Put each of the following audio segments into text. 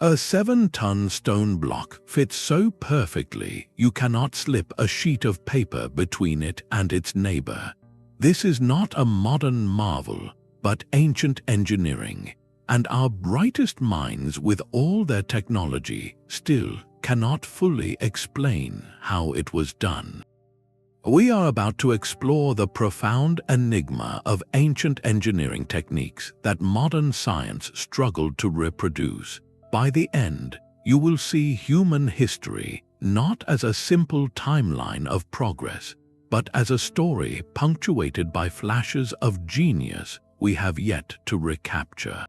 A 7-ton stone block fits so perfectly you cannot slip a sheet of paper between it and its neighbor. This is not a modern marvel, but ancient engineering, and our brightest minds, with all their technology, still cannot fully explain how it was done. We are about to explore the profound enigma of ancient engineering techniques that modern science struggled to reproduce. By the end, you will see human history not as a simple timeline of progress, but as a story punctuated by flashes of genius we have yet to recapture.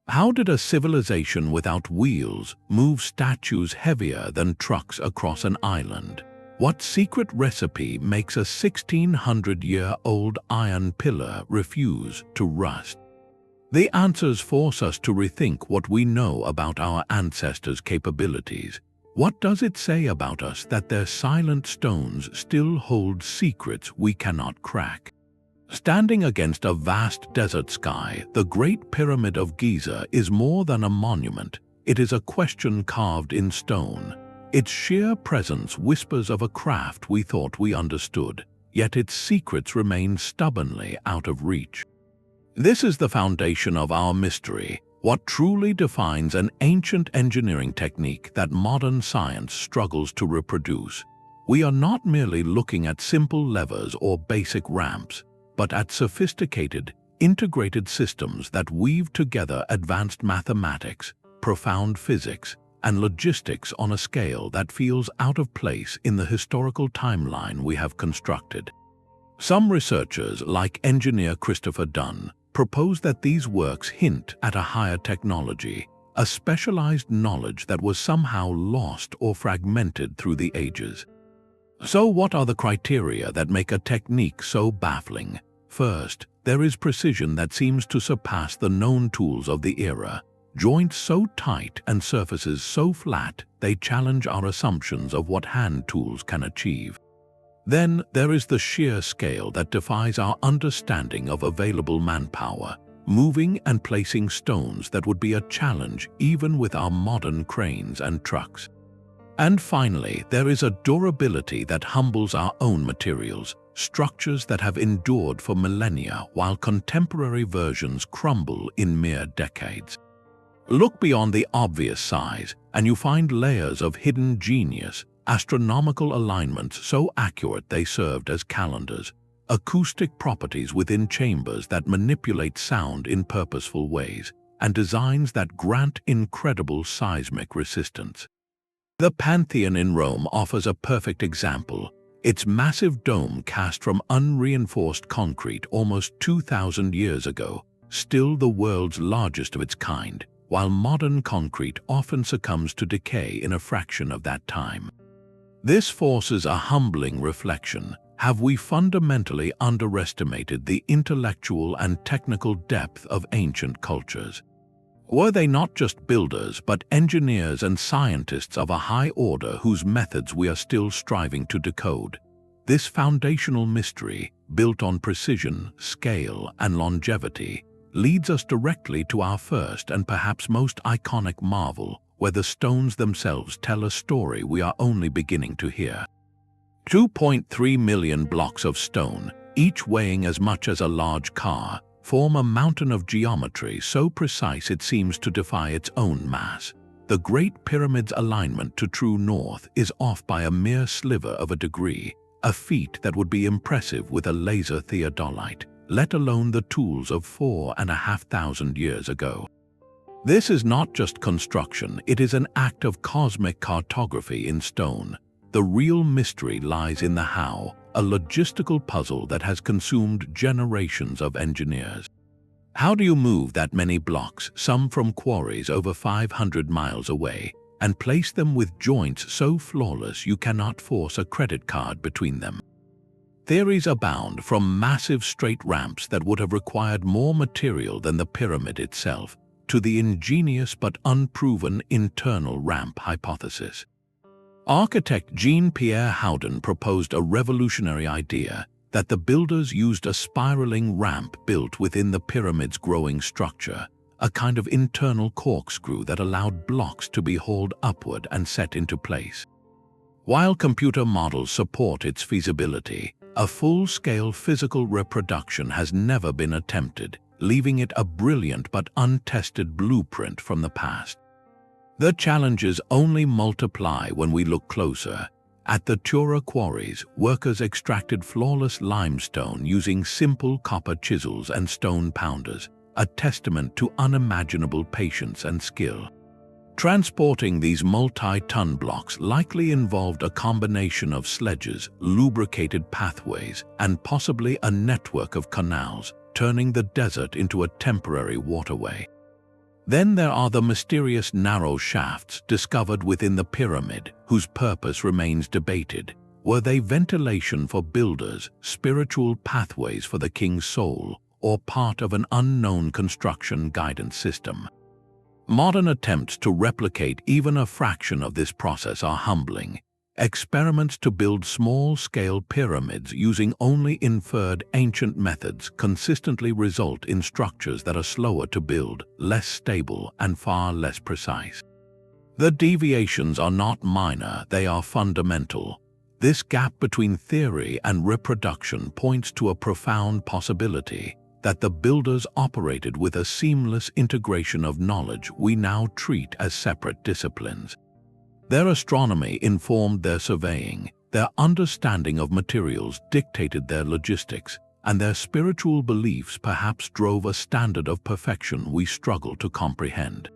How did a civilization without wheels move statues heavier than trucks across an island? What secret recipe makes a 1600-year-old iron pillar refuse to rust? The answers force us to rethink what we know about our ancestors' capabilities. What does it say about us that their silent stones still hold secrets we cannot crack? Standing against a vast desert sky, the Great Pyramid of Giza is more than a monument. It is a question carved in stone. Its sheer presence whispers of a craft we thought we understood, yet its secrets remain stubbornly out of reach. This is the foundation of our mystery, what truly defines an ancient engineering technique that modern science struggles to reproduce. We are not merely looking at simple levers or basic ramps, but at sophisticated, integrated systems that weave together advanced mathematics, profound physics, and logistics on a scale that feels out of place in the historical timeline we have constructed. Some researchers, like engineer Christopher Dunn, propose that these works hint at a higher technology, a specialized knowledge that was somehow lost or fragmented through the ages. So what are the criteria that make a technique so baffling? First, there is precision that seems to surpass the known tools of the era. Joints so tight and surfaces so flat, they challenge our assumptions of what hand tools can achieve. Then there is the sheer scale that defies our understanding of available manpower, moving and placing stones that would be a challenge even with our modern cranes and trucks. And finally, there is a durability that humbles our own materials, structures that have endured for millennia while contemporary versions crumble in mere decades. Look beyond the obvious size, and you find layers of hidden genius, astronomical alignments so accurate they served as calendars, acoustic properties within chambers that manipulate sound in purposeful ways, and designs that grant incredible seismic resistance. The Pantheon in Rome offers a perfect example. Its massive dome cast from unreinforced concrete almost 2,000 years ago, still the world's largest of its kind, while modern concrete often succumbs to decay in a fraction of that time. This forces a humbling reflection. Have we fundamentally underestimated the intellectual and technical depth of ancient cultures? Were they not just builders, but engineers and scientists of a high order whose methods we are still striving to decode? This foundational mystery, built on precision, scale, and longevity, leads us directly to our first and perhaps most iconic marvel, where the stones themselves tell a story we are only beginning to hear. 2.3 million blocks of stone, each weighing as much as a large car, form a mountain of geometry so precise it seems to defy its own mass. The Great Pyramid's alignment to true north is off by a mere sliver of a degree, a feat that would be impressive with a laser theodolite, let alone the tools of 4,500 years ago. This is not just construction, it is an act of cosmic cartography in stone. The real mystery lies in the how, a logistical puzzle that has consumed generations of engineers. How do you move that many blocks, some from quarries over 500 miles away, and place them with joints so flawless you cannot force a credit card between them? Theories abound, from massive straight ramps that would have required more material than the pyramid itself, to the ingenious but unproven internal ramp hypothesis. Architect Jean-Pierre Houdin proposed a revolutionary idea that the builders used a spiraling ramp built within the pyramid's growing structure, a kind of internal corkscrew that allowed blocks to be hauled upward and set into place. While computer models support its feasibility, a full-scale physical reproduction has never been attempted, leaving it a brilliant but untested blueprint from the past. The challenges only multiply when we look closer. At the Tura quarries, workers extracted flawless limestone using simple copper chisels and stone pounders, a testament to unimaginable patience and skill. Transporting these multi-ton blocks likely involved a combination of sledges, lubricated pathways, and possibly a network of canals, turning the desert into a temporary waterway. Then there are the mysterious narrow shafts discovered within the pyramid, whose purpose remains debated. Were they ventilation for builders, spiritual pathways for the king's soul, or part of an unknown construction guidance system? Modern attempts to replicate even a fraction of this process are humbling. Experiments to build small-scale pyramids using only inferred ancient methods consistently result in structures that are slower to build, less stable, and far less precise. The deviations are not minor, they are fundamental. This gap between theory and reproduction points to a profound possibility that the builders operated with a seamless integration of knowledge we now treat as separate disciplines. Their astronomy informed their surveying, their understanding of materials dictated their logistics, and their spiritual beliefs perhaps drove a standard of perfection we struggle to comprehend.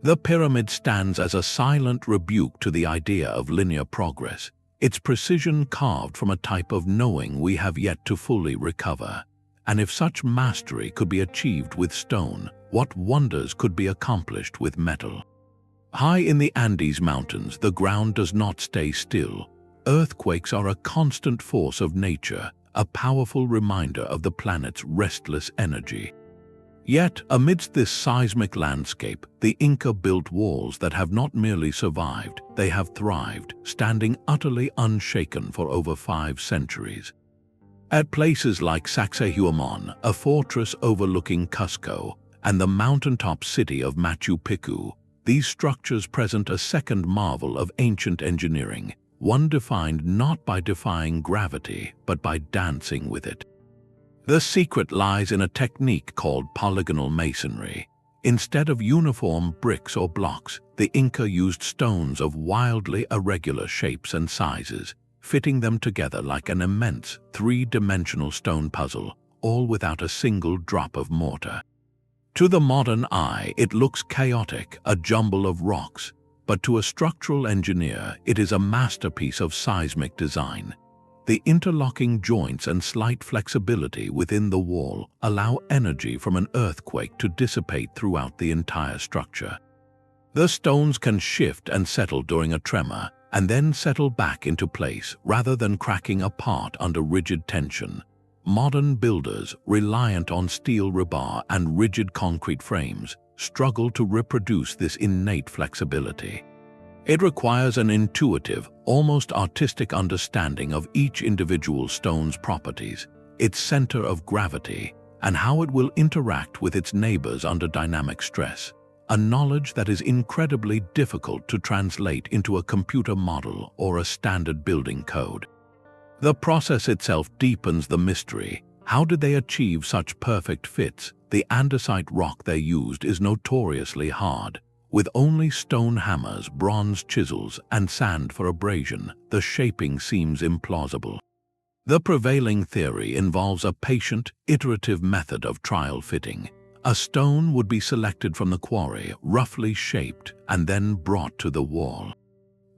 The pyramid stands as a silent rebuke to the idea of linear progress, its precision carved from a type of knowing we have yet to fully recover. And if such mastery could be achieved with stone, what wonders could be accomplished with metal? High in the Andes Mountains, the ground does not stay still. Earthquakes are a constant force of nature, a powerful reminder of the planet's restless energy. Yet, amidst this seismic landscape, the Inca built walls that have not merely survived, they have thrived, standing utterly unshaken for over 5 centuries. At places like Sacsayhuaman, a fortress overlooking Cusco, and the mountaintop city of Machu Picchu, these structures present a second marvel of ancient engineering, one defined not by defying gravity, but by dancing with it. The secret lies in a technique called polygonal masonry. Instead of uniform bricks or blocks, the Inca used stones of wildly irregular shapes and sizes, fitting them together like an immense, 3-dimensional stone puzzle, all without a single drop of mortar. To the modern eye, it looks chaotic, a jumble of rocks, but to a structural engineer, it is a masterpiece of seismic design. The interlocking joints and slight flexibility within the wall allow energy from an earthquake to dissipate throughout the entire structure. The stones can shift and settle during a tremor, and then settle back into place rather than cracking apart under rigid tension. Modern builders, reliant on steel rebar and rigid concrete frames, struggle to reproduce this innate flexibility. It requires an intuitive, almost artistic understanding of each individual stone's properties, its center of gravity, and how it will interact with its neighbors under dynamic stress, a knowledge that is incredibly difficult to translate into a computer model or a standard building code. The process itself deepens the mystery. How did they achieve such perfect fits? The andesite rock they used is notoriously hard. With only stone hammers, bronze chisels, and sand for abrasion, the shaping seems implausible. The prevailing theory involves a patient, iterative method of trial fitting. A stone would be selected from the quarry, roughly shaped, and then brought to the wall.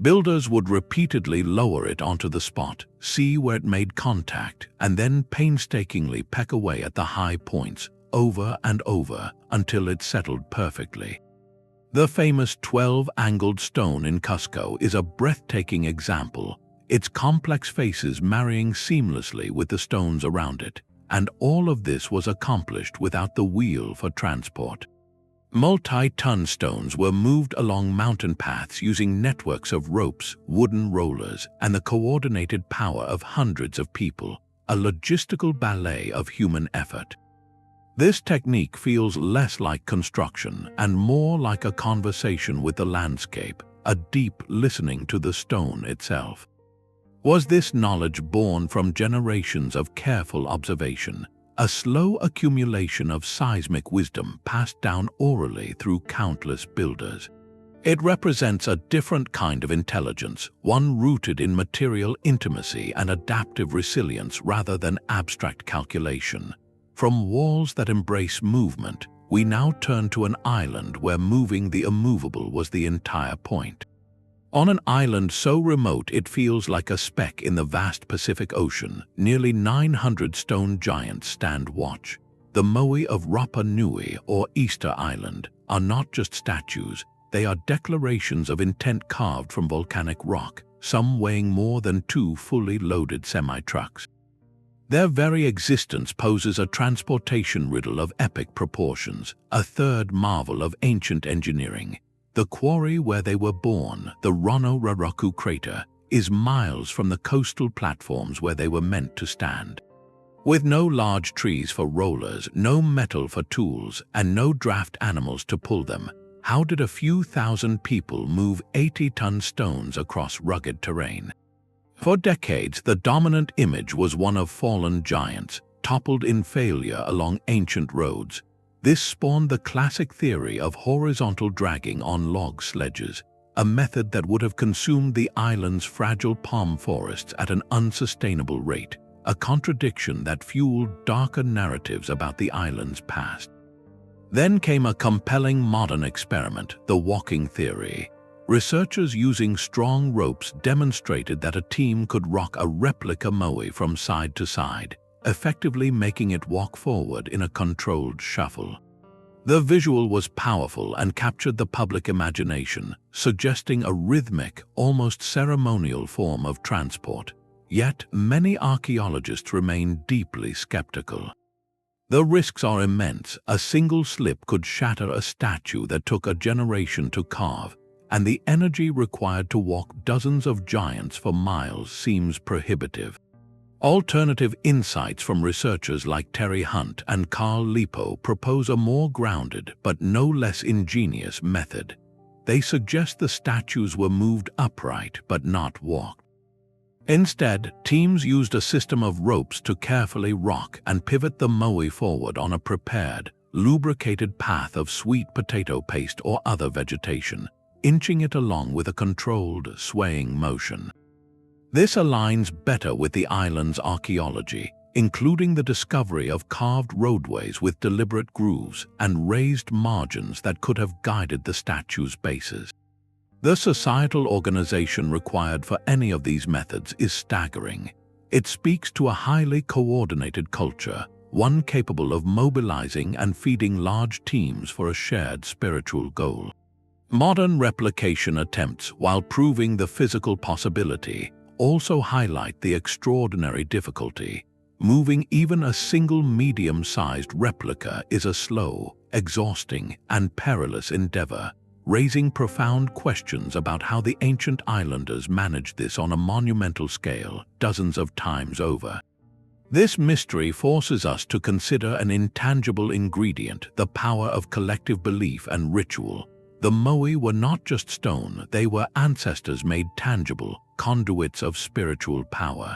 Builders would repeatedly lower it onto the spot, see where it made contact, and then painstakingly peck away at the high points, over and over, until it settled perfectly. The famous 12-angled stone in Cusco is a breathtaking example, its complex faces marrying seamlessly with the stones around it. And all of this was accomplished without the wheel for transport. Multi-ton stones were moved along mountain paths using networks of ropes, wooden rollers, and the coordinated power of hundreds of people, a logistical ballet of human effort. This technique feels less like construction and more like a conversation with the landscape, a deep listening to the stone itself. Was this knowledge born from generations of careful observation, a slow accumulation of seismic wisdom passed down orally through countless builders? It represents a different kind of intelligence, one rooted in material intimacy and adaptive resilience rather than abstract calculation. From walls that embrace movement, we now turn to an island where moving the immovable was the entire point. On an island so remote it feels like a speck in the vast Pacific Ocean, nearly 900 stone giants stand watch. The Moai of Rapa Nui, or Easter Island, are not just statues, they are declarations of intent carved from volcanic rock, some weighing more than 2 fully loaded semi-trucks. Their very existence poses a transportation riddle of epic proportions, a third marvel of ancient engineering. The quarry where they were born, the Rono-Raraku crater, is miles from the coastal platforms where they were meant to stand. With no large trees for rollers, no metal for tools, and no draft animals to pull them, how did a few thousand people move 80-ton stones across rugged terrain? For decades, the dominant image was one of fallen giants, toppled in failure along ancient roads. This spawned the classic theory of horizontal dragging on log sledges, a method that would have consumed the island's fragile palm forests at an unsustainable rate, a contradiction that fueled darker narratives about the island's past. Then came a compelling modern experiment, the walking theory. Researchers using strong ropes demonstrated that a team could rock a replica Moai from side to side, effectively making it walk forward in a controlled shuffle. The visual was powerful and captured the public imagination, suggesting a rhythmic, almost ceremonial form of transport. Yet, many archaeologists remain deeply skeptical. The risks are immense. A single slip could shatter a statue that took a generation to carve, and the energy required to walk dozens of giants for miles seems prohibitive. Alternative insights from researchers like Terry Hunt and Carl Lipo propose a more grounded but no less ingenious method. They suggest the statues were moved upright but not walked. Instead, teams used a system of ropes to carefully rock and pivot the Moai forward on a prepared, lubricated path of sweet potato paste or other vegetation, inching it along with a controlled, swaying motion. This aligns better with the island's archaeology, including the discovery of carved roadways with deliberate grooves and raised margins that could have guided the statue's bases. The societal organization required for any of these methods is staggering. It speaks to a highly coordinated culture, one capable of mobilizing and feeding large teams for a shared spiritual goal. Modern replication attempts, while proving the physical possibility, also highlight the extraordinary difficulty. Moving even a single medium-sized replica is a slow, exhausting, and perilous endeavor, raising profound questions about how the ancient islanders managed this on a monumental scale dozens of times over. This mystery forces us to consider an intangible ingredient, the power of collective belief and ritual. The Moai were not just stone, they were ancestors made tangible, conduits of spiritual power.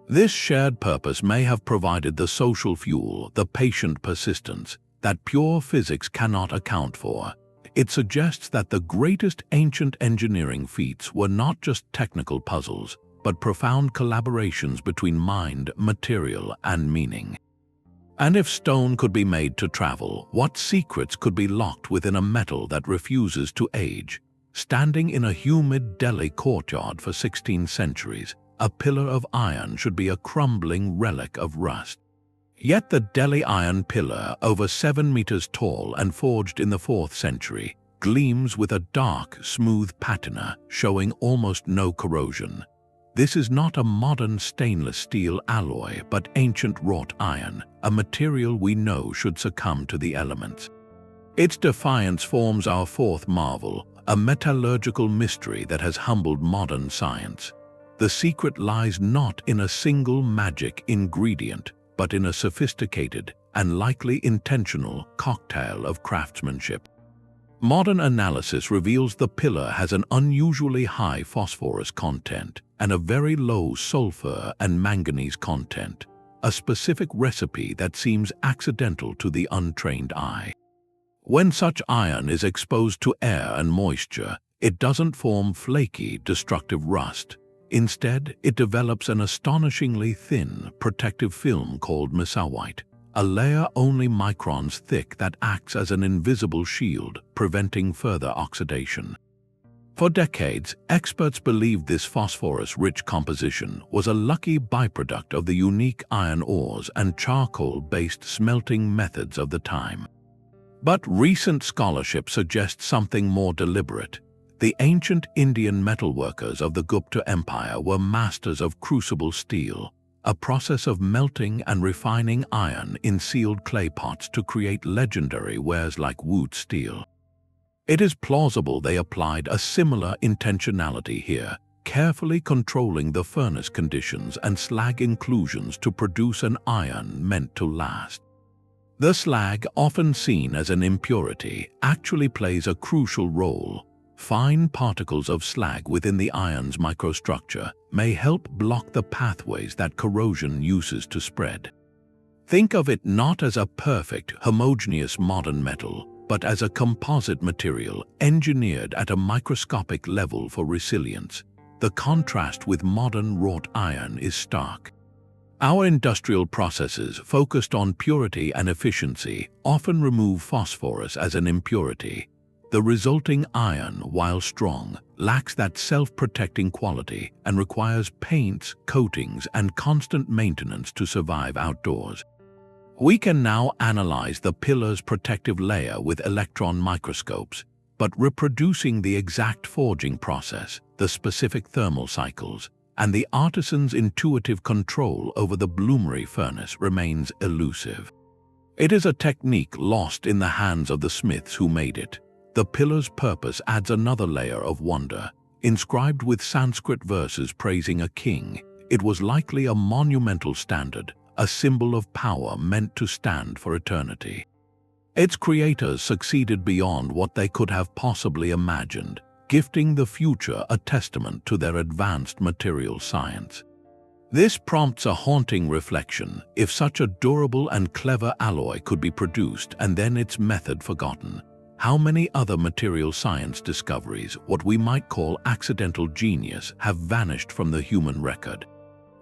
This shared purpose may have provided the social fuel, the patient persistence, that pure physics cannot account for. It suggests that the greatest ancient engineering feats were not just technical puzzles, but profound collaborations between mind, material, and meaning. And if stone could be made to travel, what secrets could be locked within a metal that refuses to age? Standing in a humid Delhi courtyard for 16 centuries, a pillar of iron should be a crumbling relic of rust. Yet the Delhi iron pillar, over 7 meters tall and forged in the 4th century, gleams with a dark, smooth patina, showing almost no corrosion. This is not a modern stainless steel alloy, but ancient wrought iron, a material we know should succumb to the elements. Its defiance forms our fourth marvel, a metallurgical mystery that has humbled modern science. The secret lies not in a single magic ingredient, but in a sophisticated, and likely intentional cocktail of craftsmanship. Modern analysis reveals the pillar has an unusually high phosphorus content and a very low sulfur and manganese content, a specific recipe that seems accidental to the untrained eye. When such iron is exposed to air and moisture, it doesn't form flaky, destructive rust. Instead, it develops an astonishingly thin, protective film called mesawite, a layer only microns thick that acts as an invisible shield, preventing further oxidation. For decades, experts believed this phosphorus-rich composition was a lucky byproduct of the unique iron ores and charcoal-based smelting methods of the time. But recent scholarship suggests something more deliberate. The ancient Indian metalworkers of the Gupta Empire were masters of crucible steel, a process of melting and refining iron in sealed clay pots to create legendary wares like wood steel. It is plausible they applied a similar intentionality here, carefully controlling the furnace conditions and slag inclusions to produce an iron meant to last. The slag, often seen as an impurity, actually plays a crucial role. Fine particles of slag within the iron's microstructure may help block the pathways that corrosion uses to spread. Think of it not as a perfect, homogeneous modern metal, but as a composite material engineered at a microscopic level for resilience. The contrast with modern wrought iron is stark. Our industrial processes, focused on purity and efficiency, often remove phosphorus as an impurity. The resulting iron, while strong, lacks that self-protecting quality and requires paints, coatings, and constant maintenance to survive outdoors. We can now analyze the pillar's protective layer with electron microscopes, but reproducing the exact forging process, the specific thermal cycles, and the artisan's intuitive control over the bloomery furnace remains elusive. It is a technique lost in the hands of the smiths who made it. The pillar's purpose adds another layer of wonder. Inscribed with Sanskrit verses praising a king, it was likely a monumental standard, a symbol of power meant to stand for eternity. Its creators succeeded beyond what they could have possibly imagined, gifting the future a testament to their advanced material science. This prompts a haunting reflection. If such a durable and clever alloy could be produced and then its method forgotten, how many other material science discoveries, what we might call accidental genius, have vanished from the human record?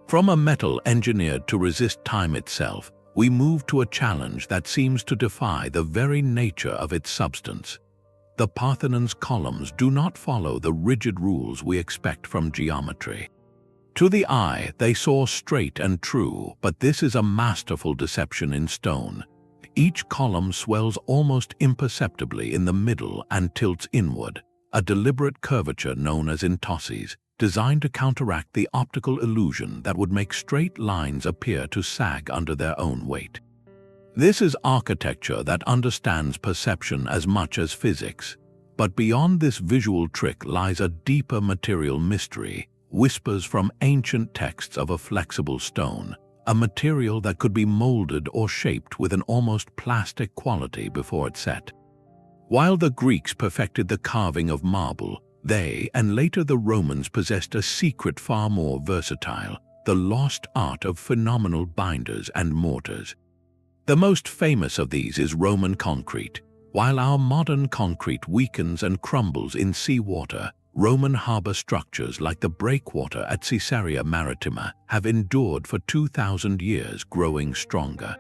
From a metal engineered to resist time itself, we move to a challenge that seems to defy the very nature of its substance. The Parthenon's columns do not follow the rigid rules we expect from geometry. To the eye, they soar straight and true, but this is a masterful deception in stone. Each column swells almost imperceptibly in the middle and tilts inward, a deliberate curvature known as intosses, designed to counteract the optical illusion that would make straight lines appear to sag under their own weight. This is architecture that understands perception as much as physics. But beyond this visual trick lies a deeper material mystery, whispers from ancient texts of a flexible stone, a material that could be molded or shaped with an almost plastic quality before it set. While the Greeks perfected the carving of marble, they, and later the Romans, possessed a secret far more versatile, the lost art of phenomenal binders and mortars. The most famous of these is Roman concrete. While our modern concrete weakens and crumbles in seawater, Roman harbor structures like the breakwater at Caesarea Maritima have endured for 2,000 years, growing stronger.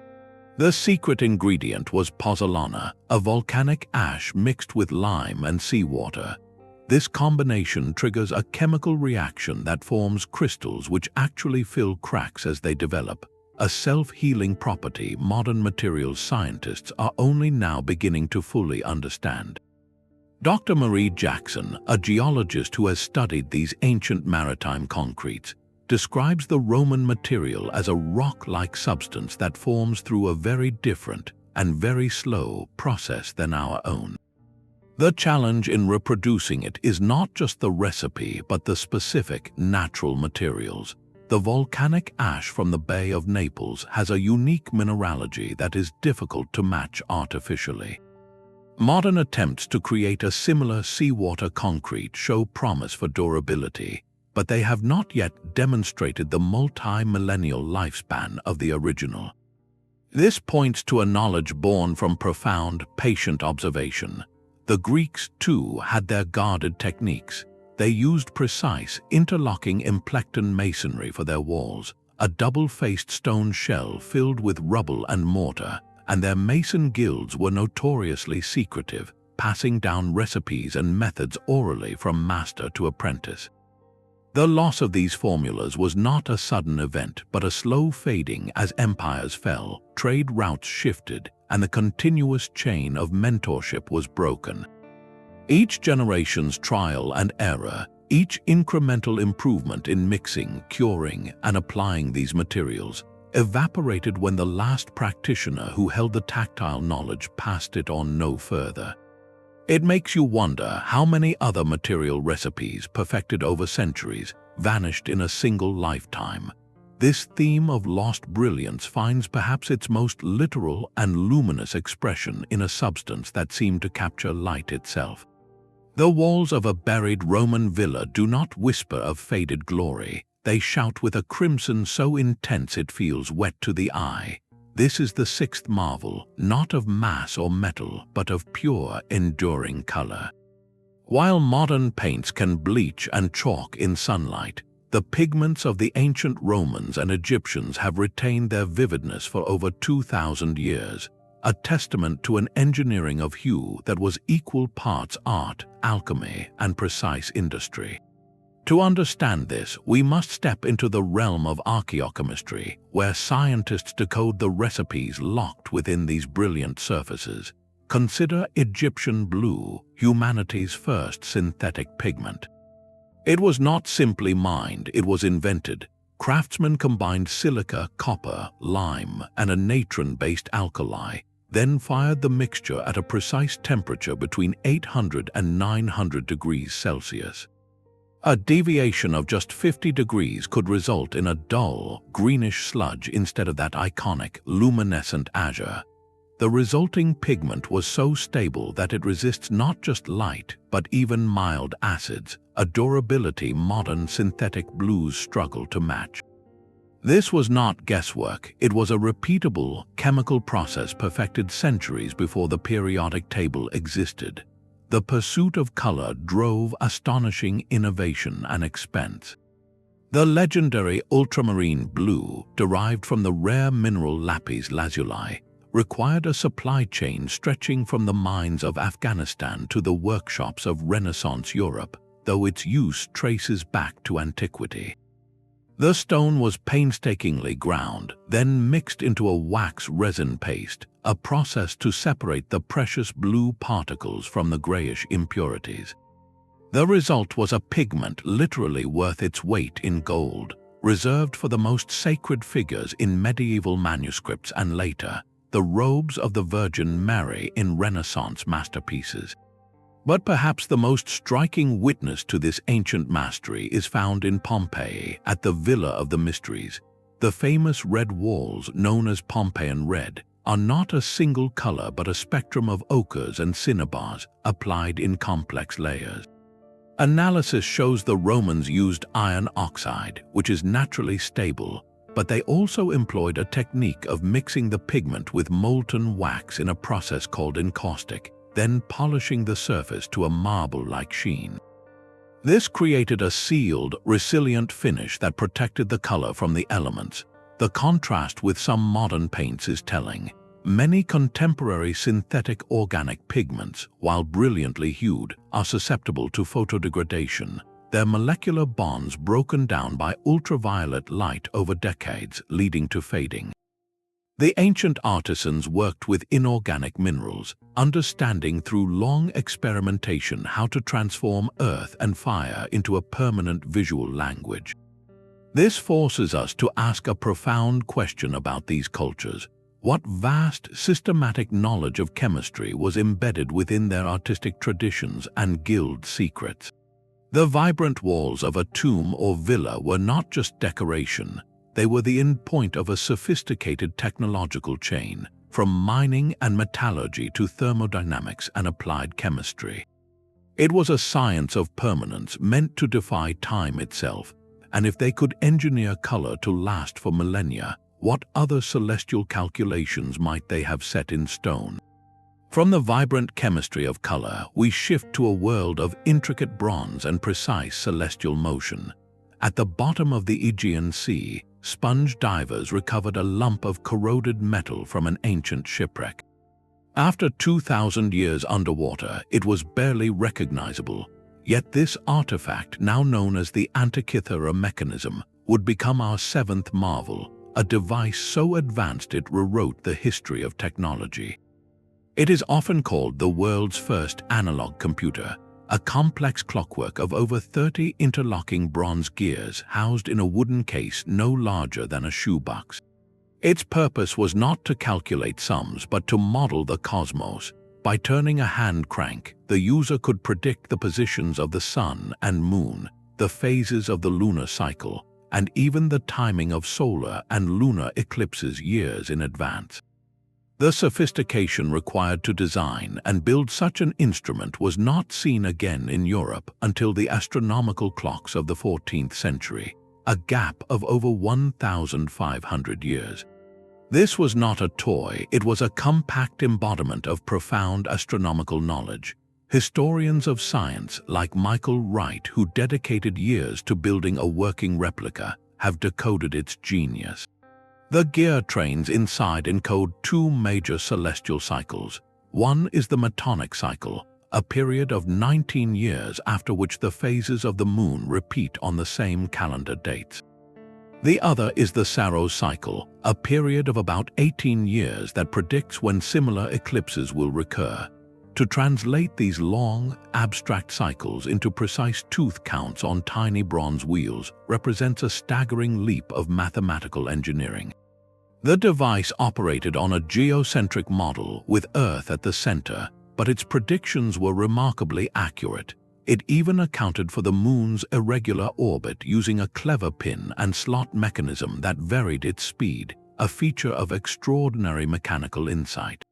The secret ingredient was pozzolana, a volcanic ash mixed with lime and seawater. This combination triggers a chemical reaction that forms crystals which actually fill cracks as they develop, a self-healing property modern materials scientists are only now beginning to fully understand. Dr. Marie Jackson, a geologist who has studied these ancient maritime concretes, describes the Roman material as a rock-like substance that forms through a very different and very slow process than our own. The challenge in reproducing it is not just the recipe but the specific natural materials. The volcanic ash from the Bay of Naples has a unique mineralogy that is difficult to match artificially. Modern attempts to create a similar seawater concrete show promise for durability, but they have not yet demonstrated the multi-millennial lifespan of the original. This points to a knowledge born from profound, patient observation. The Greeks, too, had their guarded techniques. They used precise, interlocking implecton masonry for their walls, a double-faced stone shell filled with rubble and mortar, and their mason guilds were notoriously secretive, passing down recipes and methods orally from master to apprentice. The loss of these formulas was not a sudden event, but a slow fading as empires fell, trade routes shifted, and the continuous chain of mentorship was broken. Each generation's trial and error, each incremental improvement in mixing, curing, and applying these materials, evaporated when the last practitioner who held the tactile knowledge passed it on no further. It makes you wonder how many other material recipes perfected over centuries vanished in a single lifetime. This theme of lost brilliance finds perhaps its most literal and luminous expression in a substance that seemed to capture light itself. The walls of a buried Roman villa do not whisper of faded glory. They shout with a crimson so intense it feels wet to the eye. This is the sixth marvel, not of mass or metal, but of pure, enduring color. While modern paints can bleach and chalk in sunlight, the pigments of the ancient Romans and Egyptians have retained their vividness for over 2,000 years, a testament to an engineering of hue that was equal parts art, alchemy, and precise industry. To understand this, we must step into the realm of archaeochemistry, where scientists decode the recipes locked within these brilliant surfaces. Consider Egyptian blue, humanity's first synthetic pigment. It was not simply mined, it was invented. Craftsmen combined silica, copper, lime, and a natron-based alkali, then fired the mixture at a precise temperature between 800 and 900 degrees Celsius. A deviation of just 50 degrees could result in a dull, greenish sludge instead of that iconic, luminescent azure. The resulting pigment was so stable that it resists not just light, but even mild acids, a durability modern synthetic blues struggle to match. This was not guesswork, it was a repeatable, chemical process perfected centuries before the periodic table existed. The pursuit of color drove astonishing innovation and expense. The legendary ultramarine blue, derived from the rare mineral lapis lazuli, required a supply chain stretching from the mines of Afghanistan to the workshops of Renaissance Europe, though its use traces back to antiquity. The stone was painstakingly ground, then mixed into a wax resin paste, a process to separate the precious blue particles from the grayish impurities. The result was a pigment literally worth its weight in gold, reserved for the most sacred figures in medieval manuscripts and later, the robes of the Virgin Mary in Renaissance masterpieces. But perhaps the most striking witness to this ancient mastery is found in Pompeii at the Villa of the Mysteries. The famous red walls, known as Pompeian red, are not a single color but a spectrum of ochres and cinnabars applied in complex layers. Analysis shows the Romans used iron oxide, which is naturally stable, but they also employed a technique of mixing the pigment with molten wax in a process called encaustic, then polishing the surface to a marble-like sheen. This created a sealed, resilient finish that protected the color from the elements. The contrast with some modern paints is telling. Many contemporary synthetic organic pigments, while brilliantly hued, are susceptible to photodegradation, their molecular bonds broken down by ultraviolet light over decades, leading to fading. The ancient artisans worked with inorganic minerals, understanding through long experimentation how to transform earth and fire into a permanent visual language. This forces us to ask a profound question about these cultures. What vast, systematic knowledge of chemistry was embedded within their artistic traditions and guild secrets? The vibrant walls of a tomb or villa were not just decoration, they were the end point of a sophisticated technological chain, from mining and metallurgy to thermodynamics and applied chemistry. It was a science of permanence meant to defy time itself, and if they could engineer color to last for millennia, what other celestial calculations might they have set in stone? From the vibrant chemistry of color, we shift to a world of intricate bronze and precise celestial motion. At the bottom of the Aegean Sea, sponge divers recovered a lump of corroded metal from an ancient shipwreck. After 2,000 years underwater, it was barely recognizable, yet this artifact, now known as the Antikythera mechanism, would become our seventh marvel, a device so advanced it rewrote the history of technology. It is often called the world's first analog computer, a complex clockwork of over 30 interlocking bronze gears housed in a wooden case no larger than a shoebox. Its purpose was not to calculate sums but to model the cosmos. By turning a hand crank, the user could predict the positions of the sun and moon, the phases of the lunar cycle, and even the timing of solar and lunar eclipses years in advance. The sophistication required to design and build such an instrument was not seen again in Europe until the astronomical clocks of the 14th century, a gap of over 1,500 years. This was not a toy, it was a compact embodiment of profound astronomical knowledge. Historians of science like Michael Wright, who dedicated years to building a working replica, have decoded its genius. The gear trains inside encode two major celestial cycles. One is the Metonic cycle, a period of 19 years after which the phases of the moon repeat on the same calendar dates. The other is the Saros cycle, a period of about 18 years that predicts when similar eclipses will recur. To translate these long, abstract cycles into precise tooth counts on tiny bronze wheels represents a staggering leap of mathematical engineering. The device operated on a geocentric model with Earth at the center, but its predictions were remarkably accurate. It even accounted for the moon's irregular orbit using a clever pin and slot mechanism that varied its speed, a feature of extraordinary mechanical insight.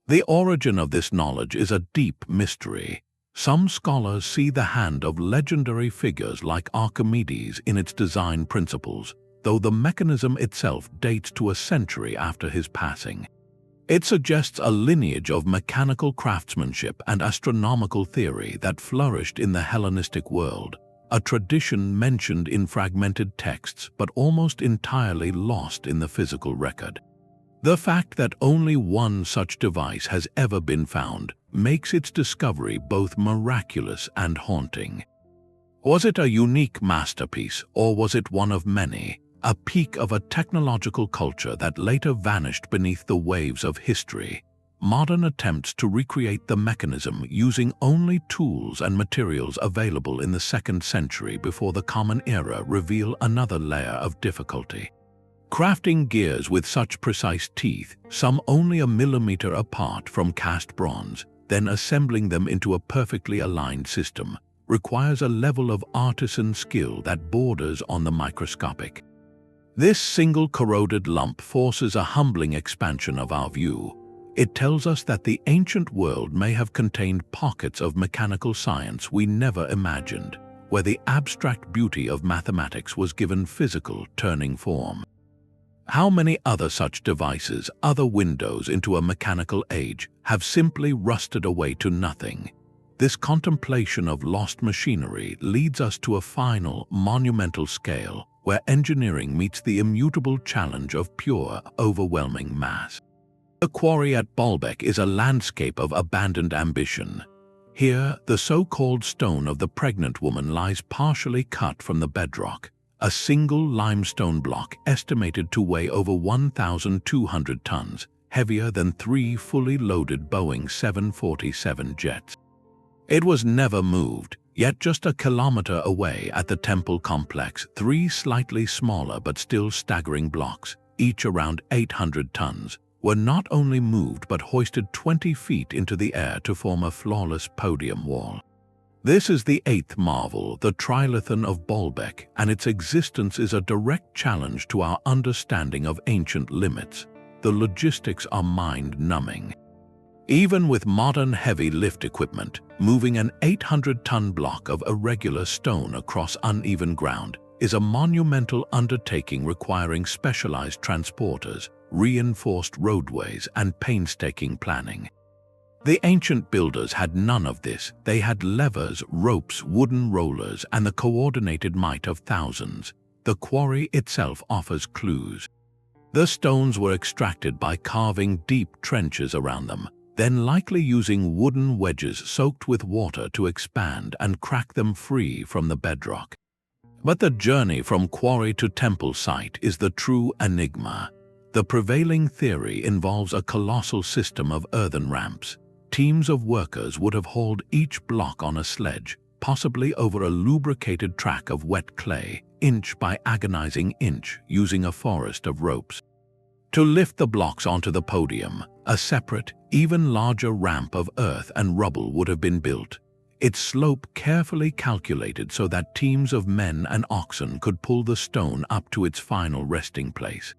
The origin of this knowledge is a deep mystery. Some scholars see the hand of legendary figures like Archimedes in its design principles, though the mechanism itself dates to a century after his passing. It suggests a lineage of mechanical craftsmanship and astronomical theory that flourished in the Hellenistic world, a tradition mentioned in fragmented texts but almost entirely lost in the physical record. The fact that only one such device has ever been found makes its discovery both miraculous and haunting. Was it a unique masterpiece, or was it one of many? A peak of a technological culture that later vanished beneath the waves of history. Modern attempts to recreate the mechanism using only tools and materials available in the 2nd century before the Common Era reveal another layer of difficulty. Crafting gears with such precise teeth, some only a millimeter apart from cast bronze, then assembling them into a perfectly aligned system, requires a level of artisan skill that borders on the microscopic. This single corroded lump forces a humbling expansion of our view. It tells us that the ancient world may have contained pockets of mechanical science we never imagined, where the abstract beauty of mathematics was given physical, turning form. How many other such devices, other windows into a mechanical age, have simply rusted away to nothing? This contemplation of lost machinery leads us to a final, monumental scale, where engineering meets the immutable challenge of pure, overwhelming mass. The quarry at Baalbek is a landscape of abandoned ambition. Here, the so-called stone of the pregnant woman lies partially cut from the bedrock, a single limestone block estimated to weigh over 1,200 tons, heavier than 3 fully loaded Boeing 747 jets. It was never moved. Yet just a kilometer away at the temple complex, 3 slightly smaller but still staggering blocks, each around 800 tons, were not only moved but hoisted 20 feet into the air to form a flawless podium wall. This is the eighth marvel, the Trilithon of Baalbek, and its existence is a direct challenge to our understanding of ancient limits. The logistics are mind-numbing. Even with modern heavy lift equipment, moving an 800-ton block of irregular stone across uneven ground is a monumental undertaking requiring specialized transporters, reinforced roadways, and painstaking planning. The ancient builders had none of this. They had levers, ropes, wooden rollers, and the coordinated might of thousands. The quarry itself offers clues. The stones were extracted by carving deep trenches around them, then likely using wooden wedges soaked with water to expand and crack them free from the bedrock. But the journey from quarry to temple site is the true enigma. The prevailing theory involves a colossal system of earthen ramps. Teams of workers would have hauled each block on a sledge, possibly over a lubricated track of wet clay, inch by agonizing inch, using a forest of ropes. To lift the blocks onto the podium, a separate, even larger ramp of earth and rubble would have been built, its slope carefully calculated so that teams of men and oxen could pull the stone up to its final resting place.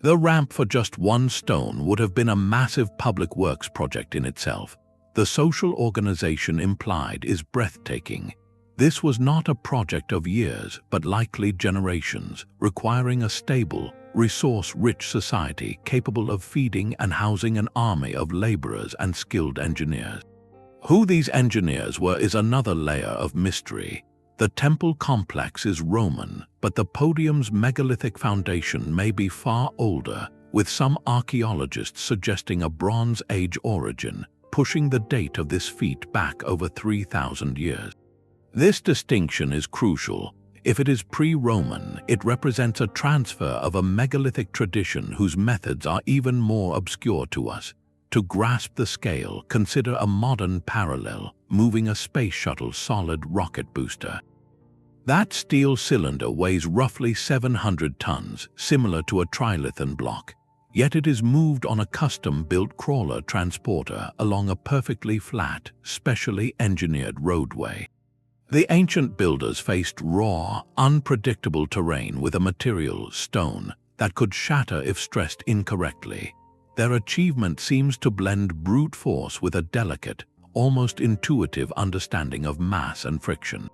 The ramp for just one stone would have been a massive public works project in itself. The social organization implied is breathtaking. This was not a project of years, but likely generations, requiring a stable, resource-rich society capable of feeding and housing an army of laborers and skilled engineers. Who these engineers were is another layer of mystery. The temple complex is Roman, but the podium's megalithic foundation may be far older, with some archaeologists suggesting a Bronze Age origin, pushing the date of this feat back over 3,000 years. This distinction is crucial. If it is pre-Roman, it represents a transfer of a megalithic tradition whose methods are even more obscure to us. To grasp the scale, consider a modern parallel, moving a space shuttle solid rocket booster. That steel cylinder weighs roughly 700 tons, similar to a trilithon block, yet it is moved on a custom-built crawler transporter along a perfectly flat, specially engineered roadway. The ancient builders faced raw, unpredictable terrain with a material, stone, that could shatter if stressed incorrectly. Their achievement seems to blend brute force with a delicate, almost intuitive understanding of mass and friction.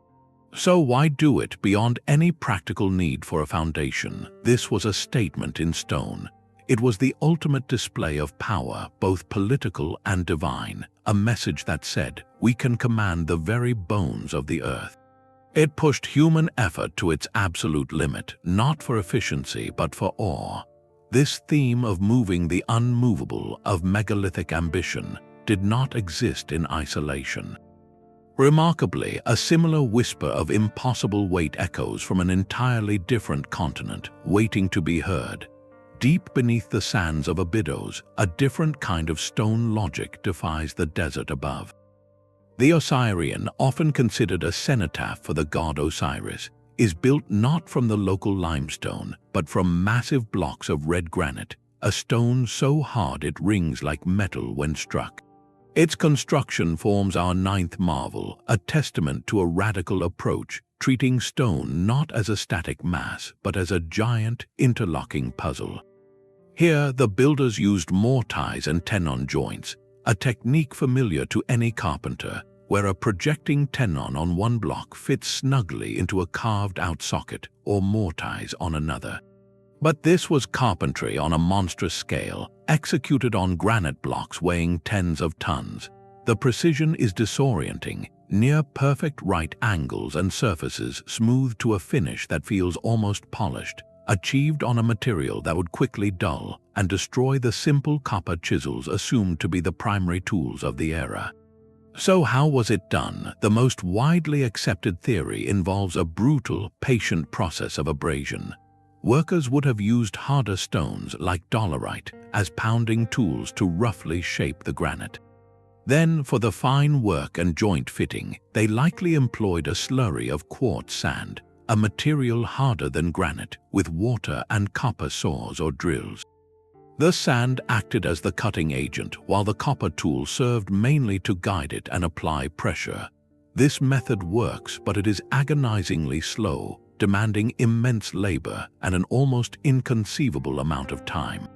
So why do it beyond any practical need for a foundation? This was a statement in stone. It was the ultimate display of power, both political and divine, a message that said, we can command the very bones of the earth. It pushed human effort to its absolute limit, not for efficiency but for awe. This theme of moving the unmovable, of megalithic ambition, did not exist in isolation. Remarkably, a similar whisper of impossible weight echoes from an entirely different continent, waiting to be heard. Deep beneath the sands of Abydos, a different kind of stone logic defies the desert above. The Osireion, often considered a cenotaph for the god Osiris, is built not from the local limestone, but from massive blocks of red granite, a stone so hard it rings like metal when struck. Its construction forms our ninth marvel, a testament to a radical approach, treating stone not as a static mass, but as a giant, interlocking puzzle. Here, the builders used mortise and tenon joints, a technique familiar to any carpenter, where a projecting tenon on one block fits snugly into a carved-out socket, or mortise on another. But this was carpentry on a monstrous scale, executed on granite blocks weighing tens of tons. The precision is disorienting, near-perfect right angles and surfaces smoothed to a finish that feels almost polished, achieved on a material that would quickly dull and destroy the simple copper chisels assumed to be the primary tools of the era. So how was it done? The most widely accepted theory involves a brutal, patient process of abrasion. Workers would have used harder stones like dolerite as pounding tools to roughly shape the granite. Then, for the fine work and joint fitting, they likely employed a slurry of quartz sand, a material harder than granite, with water and copper saws or drills. The sand acted as the cutting agent, while the copper tool served mainly to guide it and apply pressure. This method works, but it is agonizingly slow, demanding immense labor and an almost inconceivable amount of time.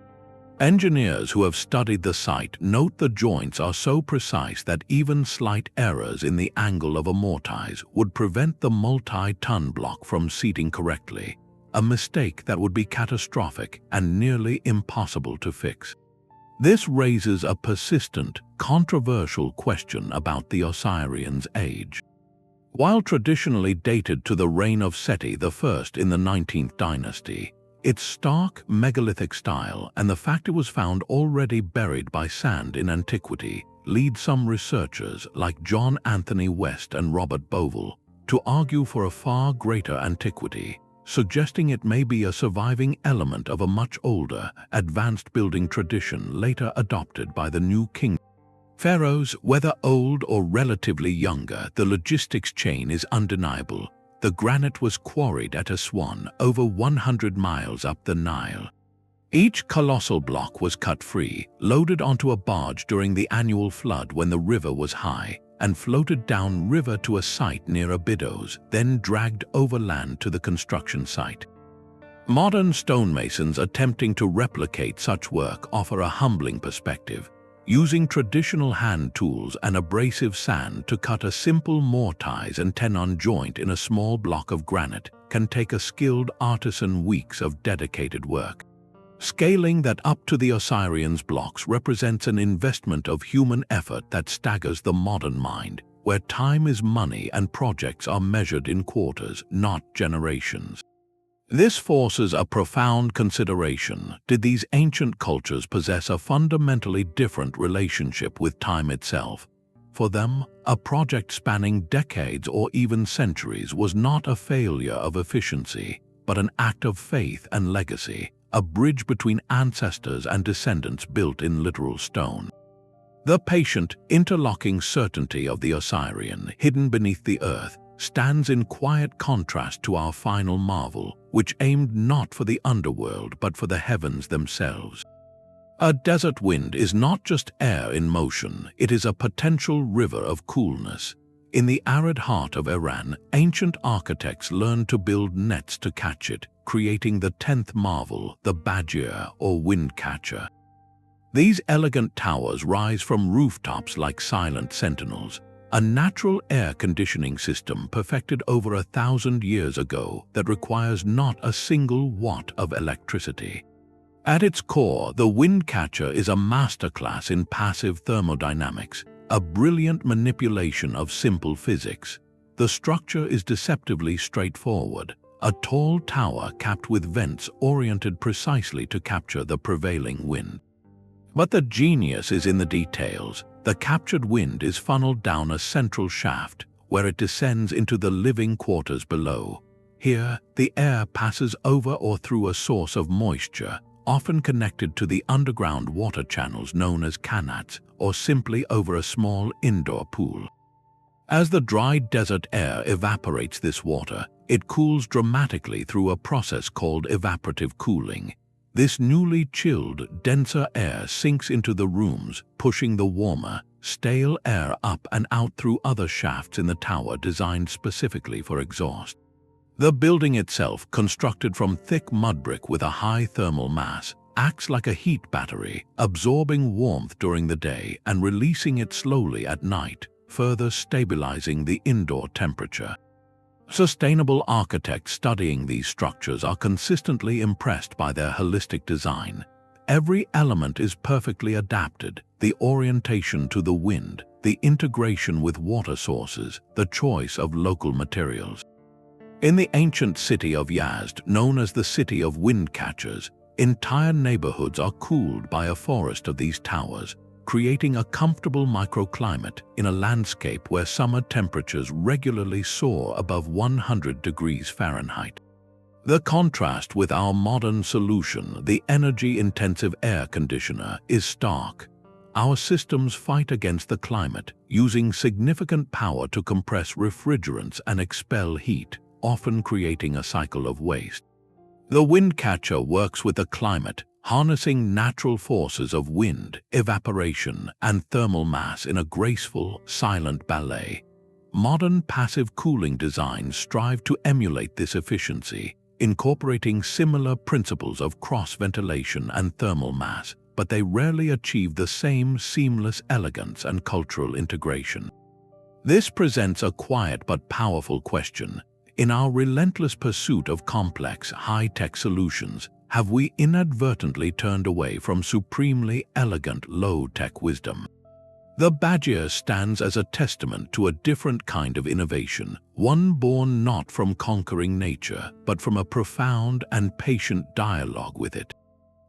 Engineers who have studied the site note the joints are so precise that even slight errors in the angle of a mortise would prevent the multi-ton block from seating correctly, a mistake that would be catastrophic and nearly impossible to fix. This raises a persistent, controversial question about the Osireion's age. While traditionally dated to the reign of Seti I in the 19th dynasty, its stark megalithic style and the fact it was found already buried by sand in antiquity lead some researchers like John Anthony West and Robert Bovell to argue for a far greater antiquity, suggesting it may be a surviving element of a much older, advanced building tradition later adopted by the new king. Pharaohs, whether old or relatively younger, the logistics chain is undeniable. The granite was quarried at Aswan, over 100 miles up the Nile. Each colossal block was cut free, loaded onto a barge during the annual flood when the river was high, and floated down river to a site near Abydos, then dragged overland to the construction site. Modern stonemasons attempting to replicate such work offer a humbling perspective. Using traditional hand tools and abrasive sand to cut a simple mortise and tenon joint in a small block of granite can take a skilled artisan weeks of dedicated work. Scaling that up to the Osireion's blocks represents an investment of human effort that staggers the modern mind, where time is money and projects are measured in quarters, not generations. This forces a profound consideration. Did these ancient cultures possess a fundamentally different relationship with time itself? For them, a project spanning decades or even centuries was not a failure of efficiency, but an act of faith and legacy, a bridge between ancestors and descendants built in literal stone. The patient, interlocking certainty of the Osireion, hidden beneath the earth, stands in quiet contrast to our final marvel, which aimed not for the underworld but for the heavens themselves. A desert wind is not just air in motion, it is a potential river of coolness. In the arid heart of Iran, ancient architects learned to build nets to catch it, creating the 10th marvel, the Badger or wind catcher. These elegant towers rise from rooftops like silent sentinels, a natural air conditioning system perfected over 1,000 years ago that requires not a single watt of electricity. At its core, the wind catcher is a masterclass in passive thermodynamics, a brilliant manipulation of simple physics. The structure is deceptively straightforward, a tall tower capped with vents oriented precisely to capture the prevailing wind. But the genius is in the details. The captured wind is funneled down a central shaft, where it descends into the living quarters below. Here, the air passes over or through a source of moisture, often connected to the underground water channels known as Qanats, or simply over a small indoor pool. As the dry desert air evaporates this water, it cools dramatically through a process called evaporative cooling. This newly chilled, denser air sinks into the rooms, pushing the warmer, stale air up and out through other shafts in the tower designed specifically for exhaust. The building itself, constructed from thick mud brick with a high thermal mass, acts like a heat battery, absorbing warmth during the day and releasing it slowly at night, further stabilizing the indoor temperature. Sustainable architects studying these structures are consistently impressed by their holistic design. Every element is perfectly adapted: the orientation to the wind, the integration with water sources, the choice of local materials. In the ancient city of Yazd, known as the City of Wind Catchers, entire neighborhoods are cooled by a forest of these towers, creating a comfortable microclimate in a landscape where summer temperatures regularly soar above 100 degrees Fahrenheit. The contrast with our modern solution, the energy-intensive air conditioner, is stark. Our systems fight against the climate, using significant power to compress refrigerants and expel heat, often creating a cycle of waste. The wind catcher works with the climate, harnessing natural forces of wind, evaporation, and thermal mass in a graceful, silent ballet. modern passive cooling designs strive to emulate this efficiency, incorporating similar principles of cross-ventilation and thermal mass, but they rarely achieve the same seamless elegance and cultural integration. This presents a quiet but powerful question. In our relentless pursuit of complex, high-tech solutions, have we inadvertently turned away from supremely elegant, low-tech wisdom? The badger stands as a testament to a different kind of innovation, one born not from conquering nature, but from a profound and patient dialogue with it.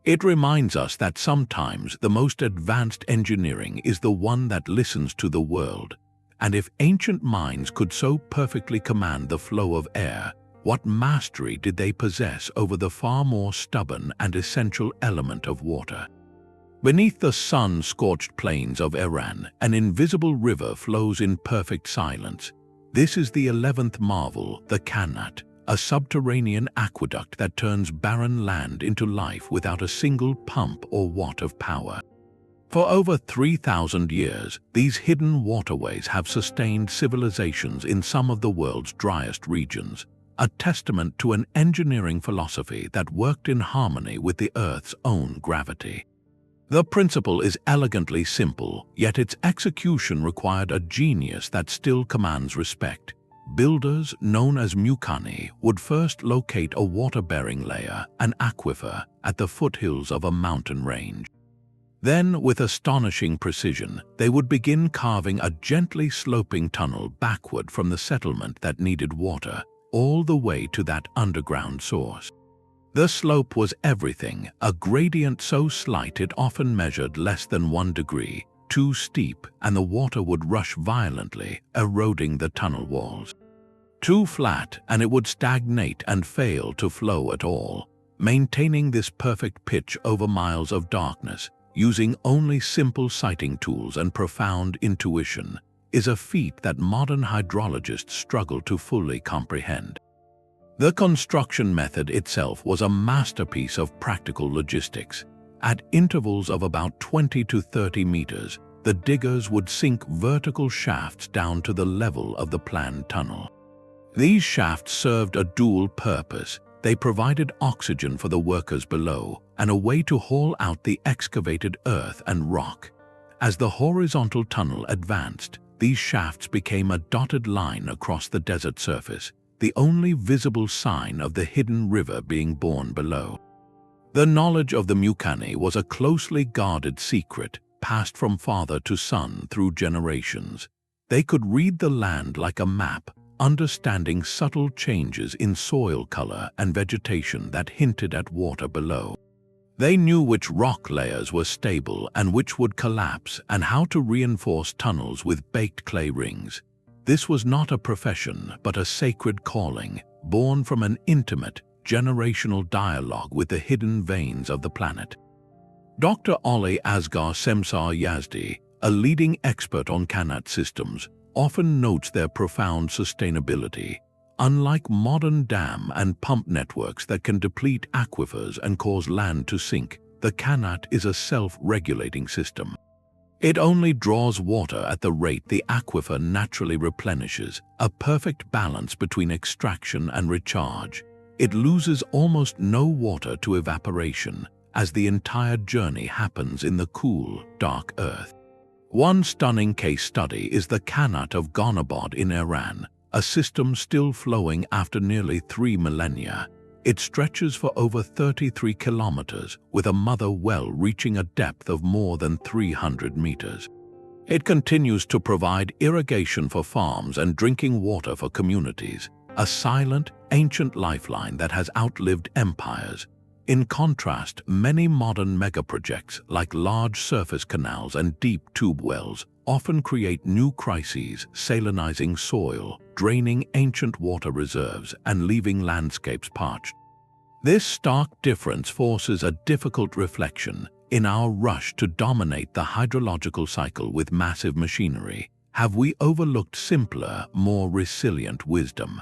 It reminds us that sometimes the most advanced engineering is the one that listens to the world. And if ancient minds could so perfectly command the flow of air, what mastery did they possess over the far more stubborn and essential element of water? Beneath the sun-scorched plains of Iran, an invisible river flows in perfect silence. This is the 11th marvel, the Qanat, a subterranean aqueduct that turns barren land into life without a single pump or watt of power. For over 3,000 years, these hidden waterways have sustained civilizations in some of the world's driest regions, a testament to an engineering philosophy that worked in harmony with the Earth's own gravity. The principle is elegantly simple, yet its execution required a genius that still commands respect. Builders, known as Mukani, would first locate a water-bearing layer, an aquifer, at the foothills of a mountain range. Then, with astonishing precision, they would begin carving a gently sloping tunnel backward from the settlement that needed water, all the way to that underground source. The slope was everything, a gradient so slight it often measured less than 1 degree, too steep, and the water would rush violently, eroding the tunnel walls. Too flat, and it would stagnate and fail to flow at all. Maintaining this perfect pitch over miles of darkness, using only simple sighting tools and profound intuition, is a feat that modern hydrologists struggle to fully comprehend. The construction method itself was a masterpiece of practical logistics. At intervals of about 20 to 30 meters, the diggers would sink vertical shafts down to the level of the planned tunnel. These shafts served a dual purpose. They provided oxygen for the workers below and a way to haul out the excavated earth and rock. As the horizontal tunnel advanced, these shafts became a dotted line across the desert surface, the only visible sign of the hidden river being born below. The knowledge of the Mukani was a closely guarded secret, passed from father to son through generations. They could read the land like a map, understanding subtle changes in soil color and vegetation that hinted at water below. They knew which rock layers were stable and which would collapse, and how to reinforce tunnels with baked clay rings. This was not a profession, but a sacred calling, born from an intimate, generational dialogue with the hidden veins of the planet. Dr. Ali Asghar Semsar Yazdi, a leading expert on Qanat systems, often notes their profound sustainability. Unlike modern dam and pump networks that can deplete aquifers and cause land to sink, the Qanat is a self-regulating system. It only draws water at the rate the aquifer naturally replenishes, a perfect balance between extraction and recharge. It loses almost no water to evaporation, as the entire journey happens in the cool, dark earth. One stunning case study is the Qanat of Gonabad in Iran, a system still flowing after nearly 3 millennia. It stretches for over 33 kilometers, with a mother well reaching a depth of more than 300 meters. It continues to provide irrigation for farms and drinking water for communities, a silent, ancient lifeline that has outlived empires. In contrast, many modern megaprojects, like large surface canals and deep tube wells, often create new crises, salinizing soil, draining ancient water reserves, and leaving landscapes parched. This stark difference forces a difficult reflection. In our rush to dominate the hydrological cycle with massive machinery, have we overlooked simpler, more resilient wisdom?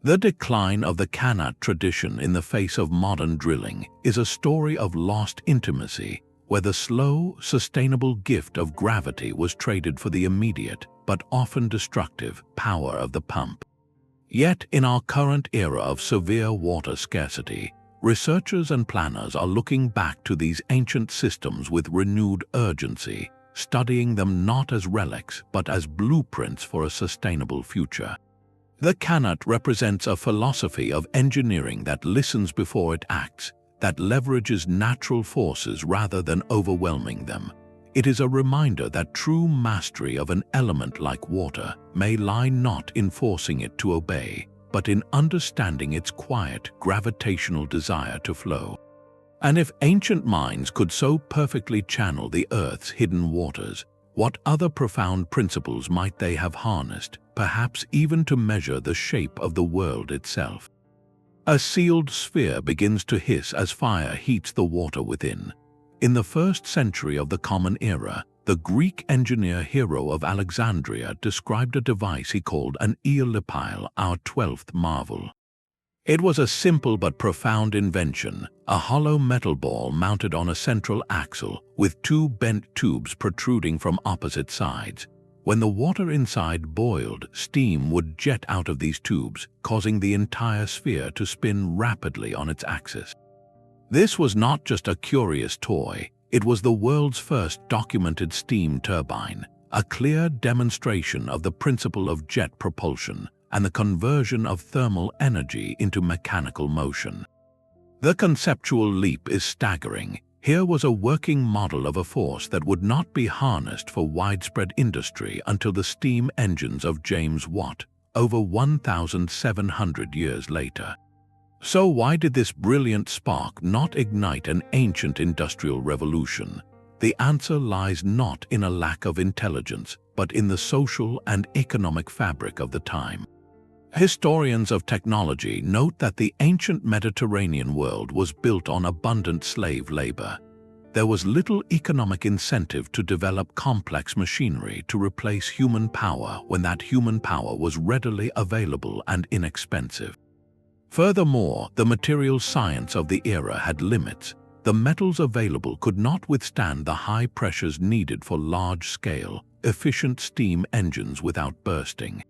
The decline of the Qanat tradition in the face of modern drilling is a story of lost intimacy, where the slow, sustainable gift of gravity was traded for the immediate, but often destructive, power of the pump. Yet, in our current era of severe water scarcity, researchers and planners are looking back to these ancient systems with renewed urgency, studying them not as relics but as blueprints for a sustainable future. The Qanat represents a philosophy of engineering that listens before it acts, that leverages natural forces rather than overwhelming them. It is a reminder that true mastery of an element like water may lie not in forcing it to obey, but in understanding its quiet, gravitational desire to flow. And if ancient minds could so perfectly channel the Earth's hidden waters, what other profound principles might they have harnessed, perhaps even to measure the shape of the world itself? A sealed sphere begins to hiss as fire heats the water within. In the 1st century of the Common Era, the Greek engineer Hero of Alexandria described a device he called an eolipile, our 12th marvel. It was a simple but profound invention, a hollow metal ball mounted on a central axle with 2 bent tubes protruding from opposite sides. When the water inside boiled, steam would jet out of these tubes, causing the entire sphere to spin rapidly on its axis. This was not just a curious toy, it was the world's first documented steam turbine, a clear demonstration of the principle of jet propulsion and the conversion of thermal energy into mechanical motion. The conceptual leap is staggering. Here was a working model of a force that would not be harnessed for widespread industry until the steam engines of James Watt, over 1,700 years later. So why did this brilliant spark not ignite an ancient industrial revolution? The answer lies not in a lack of intelligence, but in the social and economic fabric of the time. Historians of technology note that the ancient Mediterranean world was built on abundant slave labor. There was little economic incentive to develop complex machinery to replace human power when that human power was readily available and inexpensive. Furthermore, the material science of the era had limits. The metals available could not withstand the high pressures needed for large-scale, efficient steam engines without bursting.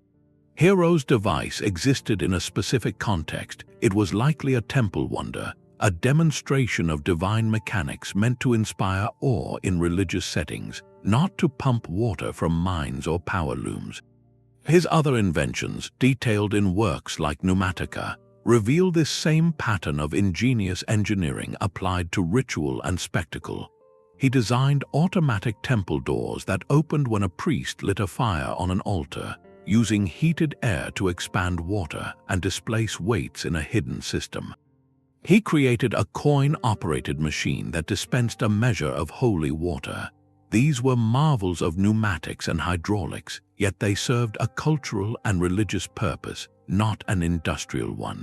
Hero's device existed in a specific context. It was likely a temple wonder, a demonstration of divine mechanics meant to inspire awe in religious settings, not to pump water from mines or power looms. His other inventions, detailed in works like Pneumatica, reveal this same pattern of ingenious engineering applied to ritual and spectacle. He designed automatic temple doors that opened when a priest lit a fire on an altar, using heated air to expand water and displace weights in a hidden system. He created a coin-operated machine that dispensed a measure of holy water. These were marvels of pneumatics and hydraulics, yet they served a cultural and religious purpose, not an industrial one.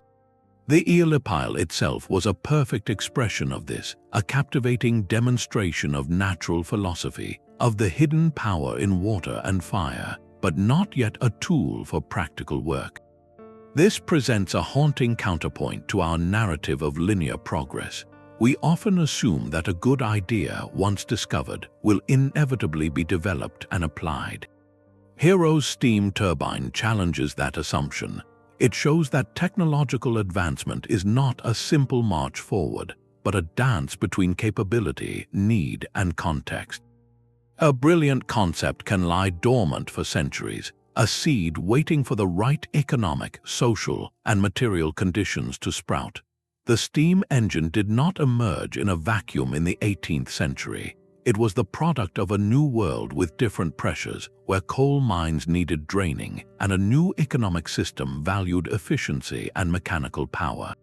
The eolipile itself was a perfect expression of this, a captivating demonstration of natural philosophy, of the hidden power in water and fire, but not yet a tool for practical work. This presents a haunting counterpoint to our narrative of linear progress. We often assume that a good idea, once discovered, will inevitably be developed and applied. Hero's steam turbine challenges that assumption. It shows that technological advancement is not a simple march forward, but a dance between capability, need, and context. A brilliant concept can lie dormant for centuries, a seed waiting for the right economic, social, and material conditions to sprout. The steam engine did not emerge in a vacuum in the 18th century. It was the product of a new world with different pressures, where coal mines needed draining, and a new economic system valued efficiency and mechanical power.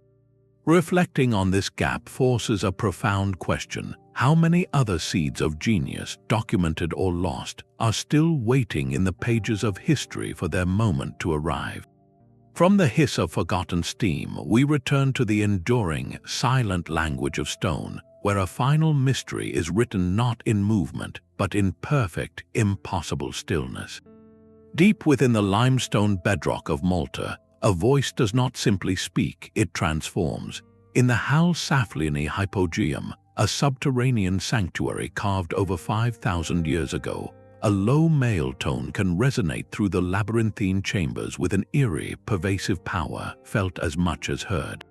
Reflecting on this gap forces a profound question. How many other seeds of genius, documented or lost, are still waiting in the pages of history for their moment to arrive? From the hiss of forgotten steam, we return to the enduring, silent language of stone, where a final mystery is written not in movement, but in perfect, impossible stillness. Deep within the limestone bedrock of Malta, a voice does not simply speak, it transforms. In the Hal Saflieni hypogeum, a subterranean sanctuary carved over 5,000 years ago, a low male tone can resonate through the labyrinthine chambers with an eerie, pervasive power felt as much as heard.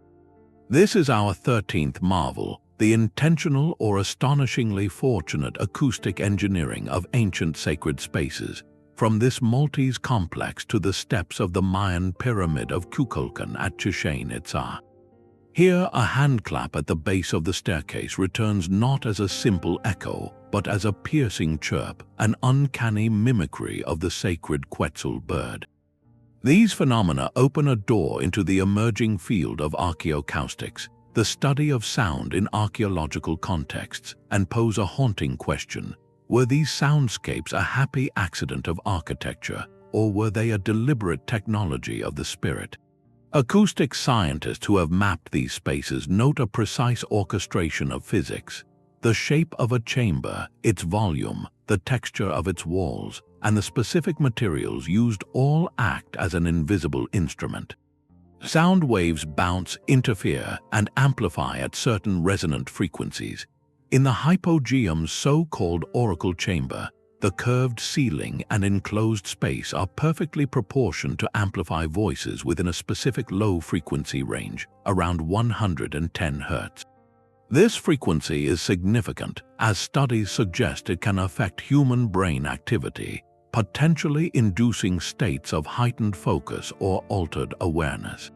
This is our 13th marvel, the intentional or astonishingly fortunate acoustic engineering of ancient sacred spaces, from this Maltese complex to the steps of the Mayan pyramid of Kukulkan at Chichen Itza. Here, a handclap at the base of the staircase returns not as a simple echo, but as a piercing chirp, an uncanny mimicry of the sacred Quetzal bird. These phenomena open a door into the emerging field of archaeoacoustics, the study of sound in archaeological contexts, and pose a haunting question: were these soundscapes a happy accident of architecture, or were they a deliberate technology of the spirit? Acoustic scientists who have mapped these spaces note a precise orchestration of physics. The shape of a chamber, its volume, the texture of its walls, and the specific materials used all act as an invisible instrument. Sound waves bounce, interfere, and amplify at certain resonant frequencies. In the hypogeum's so-called oracle chamber, the curved ceiling and enclosed space are perfectly proportioned to amplify voices within a specific low-frequency range, around 110 Hz. This frequency is significant, as studies suggest it can affect human brain activity, potentially inducing states of heightened focus or altered awareness.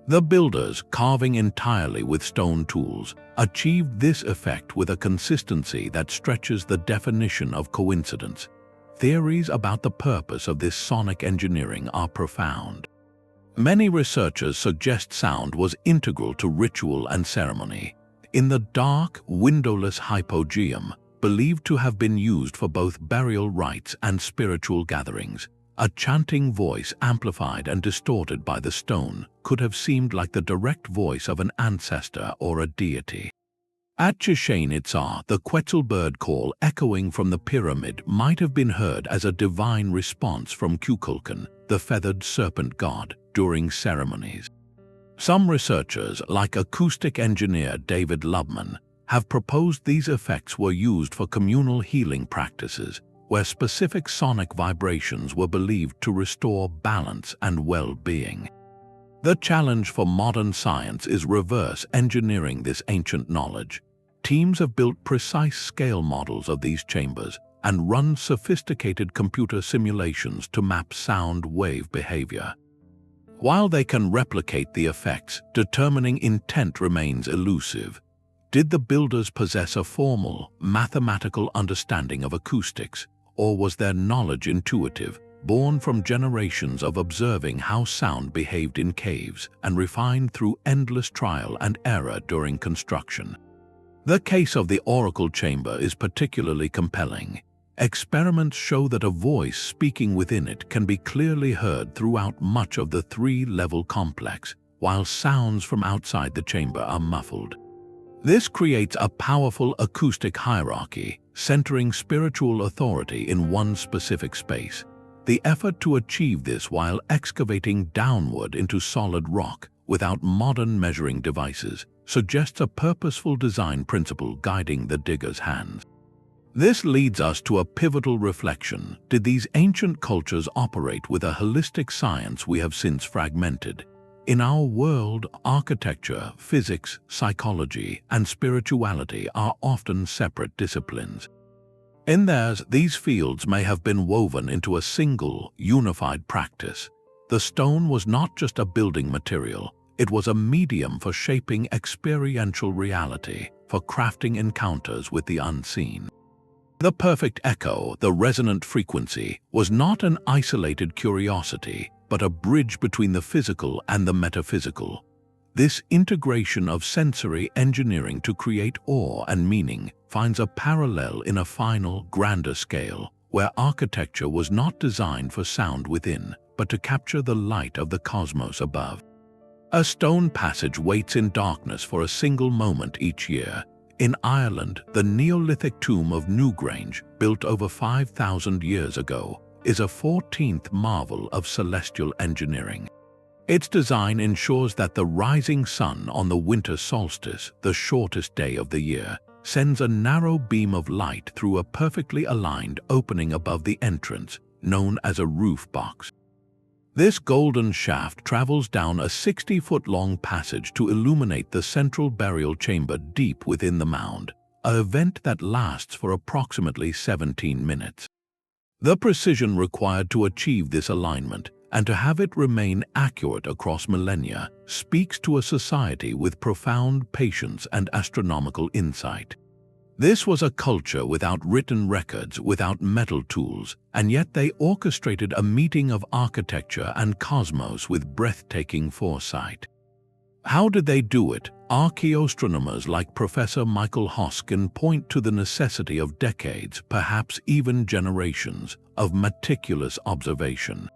The builders, carving entirely with stone tools, achieved this effect with a consistency that stretches the definition of coincidence. Theories about the purpose of this sonic engineering are profound. Many researchers suggest sound was integral to ritual and ceremony. In the dark, windowless hypogeum, believed to have been used for both burial rites and spiritual gatherings, a chanting voice amplified and distorted by the stone could have seemed like the direct voice of an ancestor or a deity. At Chichen Itza, the Quetzal bird call echoing from the pyramid might have been heard as a divine response from Kukulkan, the feathered serpent god, during ceremonies. Some researchers, like acoustic engineer David Lubman, have proposed these effects were used for communal healing practices, where specific sonic vibrations were believed to restore balance and well-being. The challenge for modern science is reverse engineering this ancient knowledge. Teams have built precise scale models of these chambers and run sophisticated computer simulations to map sound wave behavior. While they can replicate the effects, determining intent remains elusive. Did the builders possess a formal, mathematical understanding of acoustics, or was their knowledge intuitive, born from generations of observing how sound behaved in caves and refined through endless trial and error during construction? The case of the oracle chamber is particularly compelling. Experiments show that a voice speaking within it can be clearly heard throughout much of the three-level complex, while sounds from outside the chamber are muffled. This creates a powerful acoustic hierarchy, centering spiritual authority in one specific space. The effort to achieve this while excavating downward into solid rock without modern measuring devices suggests a purposeful design principle guiding the digger's hands. This leads us to a pivotal reflection. Did these ancient cultures operate with a holistic science we have since fragmented? In our world, architecture, physics, psychology, and spirituality are often separate disciplines. In theirs, these fields may have been woven into a single, unified practice. The stone was not just a building material, it was a medium for shaping experiential reality, for crafting encounters with the unseen. The perfect echo, the resonant frequency, was not an isolated curiosity, but a bridge between the physical and the metaphysical. This integration of sensory engineering to create awe and meaning finds a parallel in a final, grander scale, where architecture was not designed for sound within, but to capture the light of the cosmos above. A stone passage waits in darkness for a single moment each year. In Ireland, the Neolithic tomb of Newgrange, built over 5,000 years ago, is a 14th marvel of celestial engineering. Its design ensures that the rising sun on the winter solstice, the shortest day of the year, sends a narrow beam of light through a perfectly aligned opening above the entrance, known as a roof box. This golden shaft travels down a 60-foot-long passage to illuminate the central burial chamber deep within the mound, an event that lasts for approximately 17 minutes. The precision required to achieve this alignment and to have it remain accurate across millennia speaks to a society with profound patience and astronomical insight. This was a culture without written records, without metal tools, and yet they orchestrated a meeting of architecture and cosmos with breathtaking foresight. How did they do it? Archaeoastronomers like Professor Michael Hoskin point to the necessity of decades, perhaps even generations, of meticulous observation.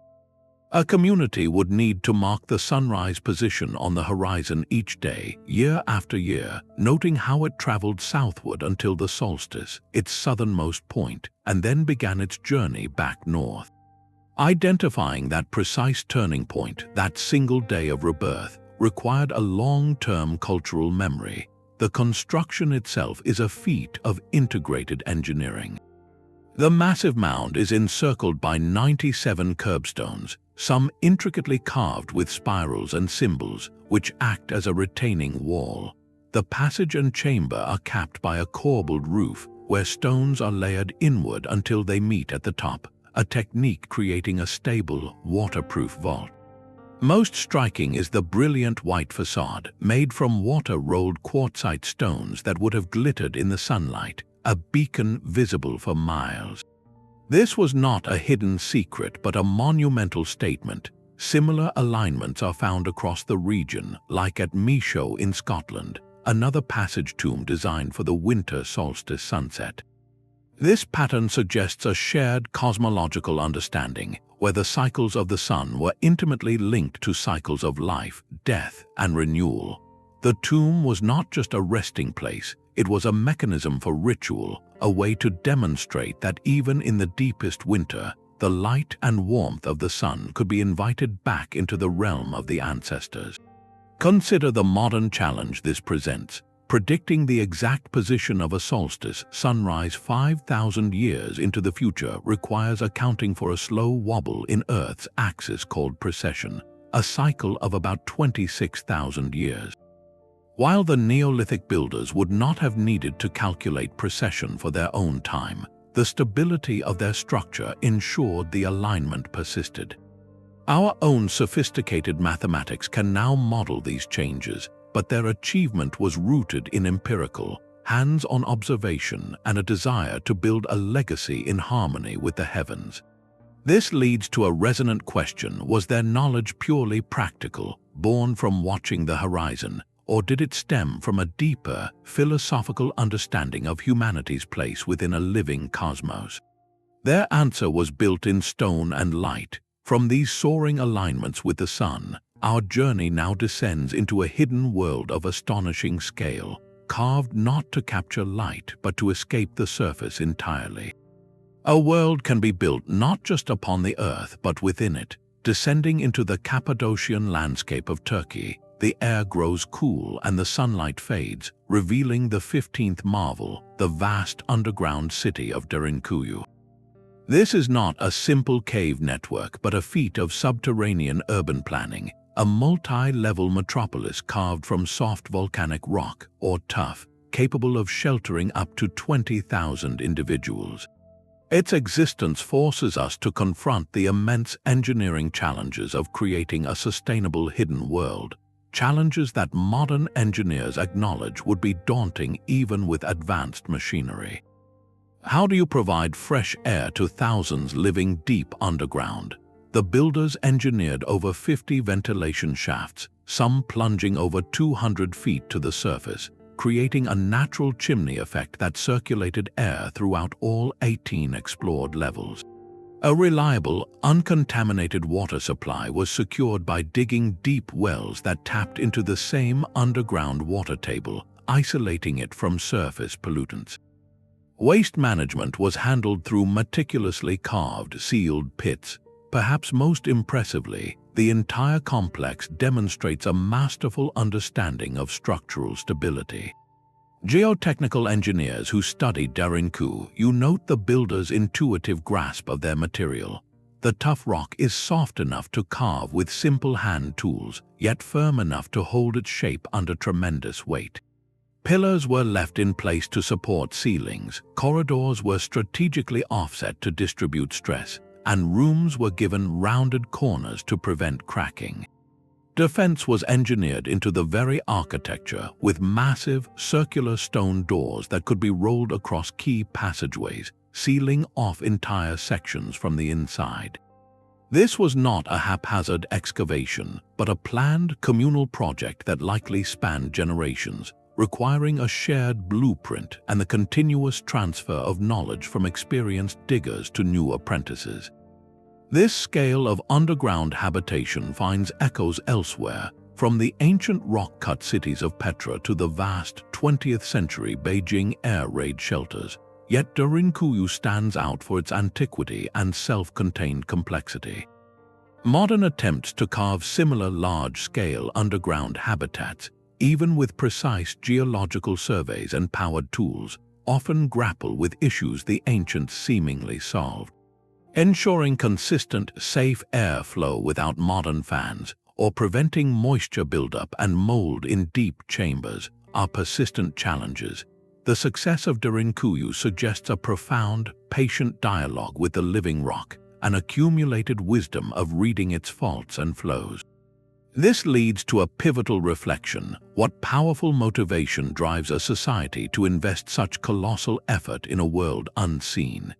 A community would need to mark the sunrise position on the horizon each day, year after year, noting how it traveled southward until the solstice, its southernmost point, and then began its journey back north. Identifying that precise turning point, that single day of rebirth, required a long-term cultural memory. The construction itself is a feat of integrated engineering. The massive mound is encircled by 97 curbstones, some intricately carved with spirals and symbols, which act as a retaining wall. The passage and chamber are capped by a corbelled roof, where stones are layered inward until they meet at the top, a technique creating a stable, waterproof vault. Most striking is the brilliant white facade, made from water-rolled quartzite stones that would have glittered in the sunlight, a beacon visible for miles. This was not a hidden secret but a monumental statement. Similar alignments are found across the region, like at Mohenjo in Scotland, another passage tomb designed for the winter solstice sunset. This pattern suggests a shared cosmological understanding, where the cycles of the sun were intimately linked to cycles of life, death, and renewal. The tomb was not just a resting place, it was a mechanism for ritual, a way to demonstrate that even in the deepest winter, the light and warmth of the sun could be invited back into the realm of the ancestors. Consider the modern challenge this presents. Predicting the exact position of a solstice sunrise 5,000 years into the future requires accounting for a slow wobble in Earth's axis called precession, a cycle of about 26,000 years. While the Neolithic builders would not have needed to calculate precession for their own time, the stability of their structure ensured the alignment persisted. Our own sophisticated mathematics can now model these changes, but their achievement was rooted in empirical, hands-on observation and a desire to build a legacy in harmony with the heavens. This leads to a resonant question: was their knowledge purely practical, born from watching the horizon, or did it stem from a deeper, philosophical understanding of humanity's place within a living cosmos? Their answer was built in stone and light. From these soaring alignments with the sun, our journey now descends into a hidden world of astonishing scale, carved not to capture light but to escape the surface entirely. A world can be built not just upon the earth but within it. Descending into the Cappadocian landscape of Turkey, the air grows cool and the sunlight fades, revealing the 15th marvel, the vast underground city of Derinkuyu. This is not a simple cave network but a feat of subterranean urban planning, a multi-level metropolis carved from soft volcanic rock, or tuff, capable of sheltering up to 20,000 individuals. Its existence forces us to confront the immense engineering challenges of creating a sustainable hidden world, challenges that modern engineers acknowledge would be daunting even with advanced machinery. How do you provide fresh air to thousands living deep underground? The builders engineered over 50 ventilation shafts, some plunging over 200 feet to the surface, creating a natural chimney effect that circulated air throughout all 18 explored levels. A reliable, uncontaminated water supply was secured by digging deep wells that tapped into the same underground water table, isolating it from surface pollutants. Waste management was handled through meticulously carved, sealed pits. Perhaps most impressively, the entire complex demonstrates a masterful understanding of structural stability. Geotechnical engineers who studied Derinkuyu, you note the builder's intuitive grasp of their material. The tough rock is soft enough to carve with simple hand tools, yet firm enough to hold its shape under tremendous weight. Pillars were left in place to support ceilings, corridors were strategically offset to distribute stress, and rooms were given rounded corners to prevent cracking. Defense was engineered into the very architecture, with massive, circular stone doors that could be rolled across key passageways, sealing off entire sections from the inside. This was not a haphazard excavation, but a planned communal project that likely spanned generations, requiring a shared blueprint and the continuous transfer of knowledge from experienced diggers to new apprentices. This scale of underground habitation finds echoes elsewhere, from the ancient rock-cut cities of Petra to the vast 20th-century Beijing air raid shelters. Yet Derinkuyu stands out for its antiquity and self-contained complexity. Modern attempts to carve similar large-scale underground habitats, even with precise geological surveys and powered tools, often grapple with issues the ancients seemingly solved. Ensuring consistent, safe airflow without modern fans, or preventing moisture buildup and mold in deep chambers, are persistent challenges. The success of Derinkuyu suggests a profound, patient dialogue with the living rock, an accumulated wisdom of reading its faults and flows. This leads to a pivotal reflection: what powerful motivation drives a society to invest such colossal effort in a world unseen?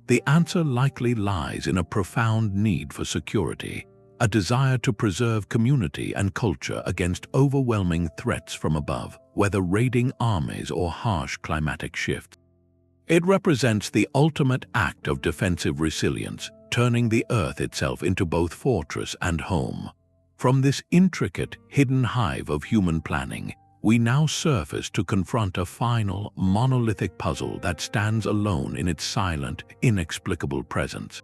The answer likely lies in a profound need for security, a desire to preserve community and culture against overwhelming threats from above, whether raiding armies or harsh climatic shifts. It represents the ultimate act of defensive resilience, turning the earth itself into both fortress and home. From this intricate, hidden hive of human planning, we now surface to confront a final, monolithic puzzle that stands alone in its silent, inexplicable presence.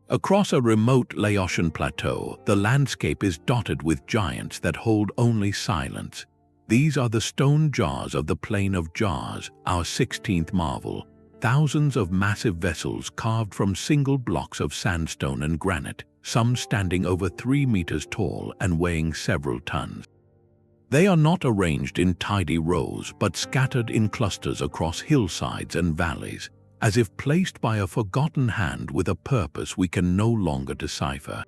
Across a remote Laotian plateau, the landscape is dotted with giants that hold only silence. These are the stone jars of the Plain of Jars, our 16th marvel, thousands of massive vessels carved from single blocks of sandstone and granite, some standing over 3 meters tall and weighing several tons. They are not arranged in tidy rows, but scattered in clusters across hillsides and valleys, as if placed by a forgotten hand with a purpose we can no longer decipher.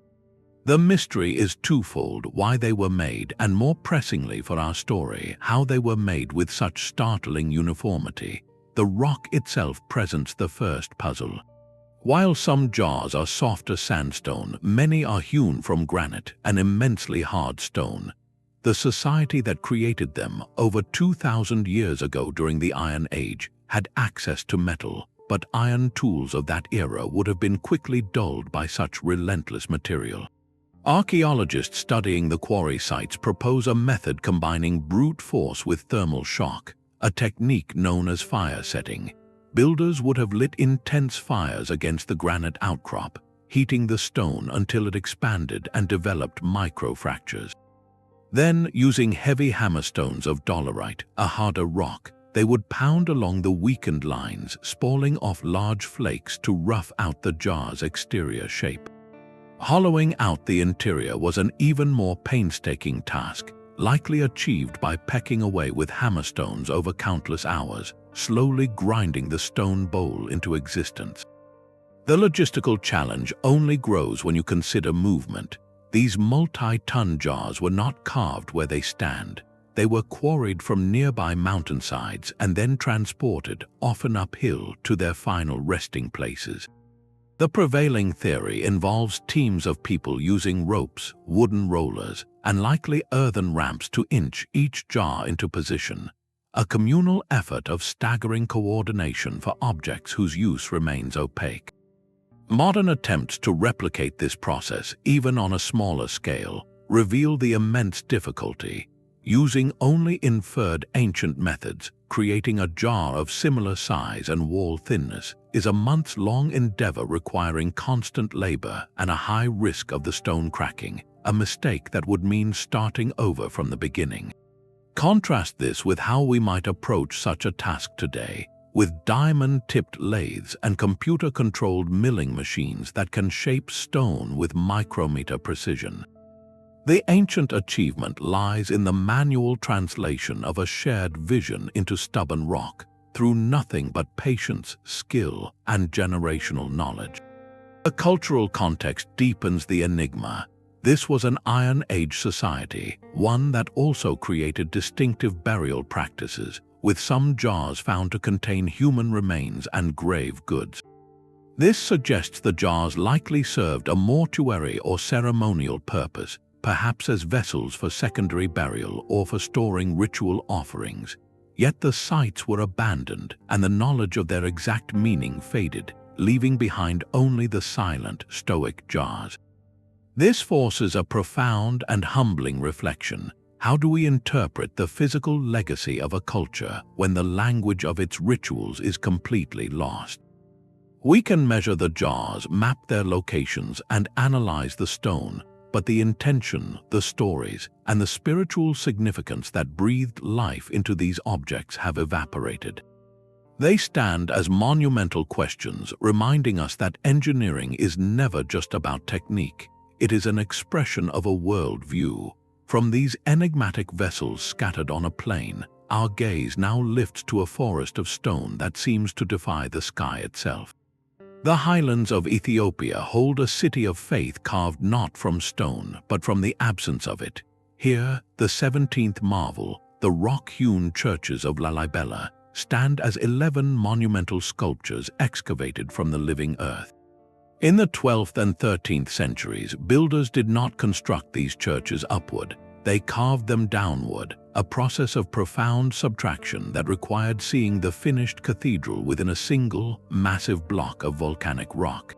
The mystery is twofold: why they were made, and more pressingly for our story, how they were made with such startling uniformity. The rock itself presents the first puzzle. While some jars are softer sandstone, many are hewn from granite, an immensely hard stone. The society that created them over 2,000 years ago during the Iron Age had access to metal, but iron tools of that era would have been quickly dulled by such relentless material. Archaeologists studying the quarry sites propose a method combining brute force with thermal shock, a technique known as fire setting. Builders would have lit intense fires against the granite outcrop, heating the stone until it expanded and developed microfractures. Then, using heavy hammerstones of dolerite, a harder rock, they would pound along the weakened lines, spalling off large flakes to rough out the jar's exterior shape. Hollowing out the interior was an even more painstaking task, likely achieved by pecking away with hammerstones over countless hours, slowly grinding the stone bowl into existence. The logistical challenge only grows when you consider movement. These multi-ton jars were not carved where they stand. They were quarried from nearby mountainsides and then transported, often uphill, to their final resting places. The prevailing theory involves teams of people using ropes, wooden rollers, and likely earthen ramps to inch each jar into position, a communal effort of staggering coordination for objects whose use remains opaque. Modern attempts to replicate this process, even on a smaller scale, reveal the immense difficulty. Using only inferred ancient methods, creating a jar of similar size and wall thinness is a months-long endeavor requiring constant labor and a high risk of the stone cracking, a mistake that would mean starting over from the beginning. Contrast this with how we might approach such a task today, with diamond-tipped lathes and computer-controlled milling machines that can shape stone with micrometer precision. The ancient achievement lies in the manual translation of a shared vision into stubborn rock, through nothing but patience, skill, and generational knowledge. The cultural context deepens the enigma. This was an Iron Age society, one that also created distinctive burial practices, with some jars found to contain human remains and grave goods. This suggests the jars likely served a mortuary or ceremonial purpose, perhaps as vessels for secondary burial or for storing ritual offerings. Yet the sites were abandoned, and the knowledge of their exact meaning faded, leaving behind only the silent, stoic jars. This forces a profound and humbling reflection. How do we interpret the physical legacy of a culture when the language of its rituals is completely lost? We can measure the jars, map their locations, and analyze the stone, but the intention, the stories, and the spiritual significance that breathed life into these objects have evaporated. They stand as monumental questions, reminding us that engineering is never just about technique. It is an expression of a worldview. From these enigmatic vessels scattered on a plain, our gaze now lifts to a forest of stone that seems to defy the sky itself. The highlands of Ethiopia hold a city of faith carved not from stone, but from the absence of it. Here, the 17th marvel, the rock-hewn churches of Lalibela, stand as 11 monumental sculptures excavated from the living earth. In the 12th and 13th centuries, builders did not construct these churches upward. They carved them downward, a process of profound subtraction that required seeing the finished cathedral within a single, massive block of volcanic rock.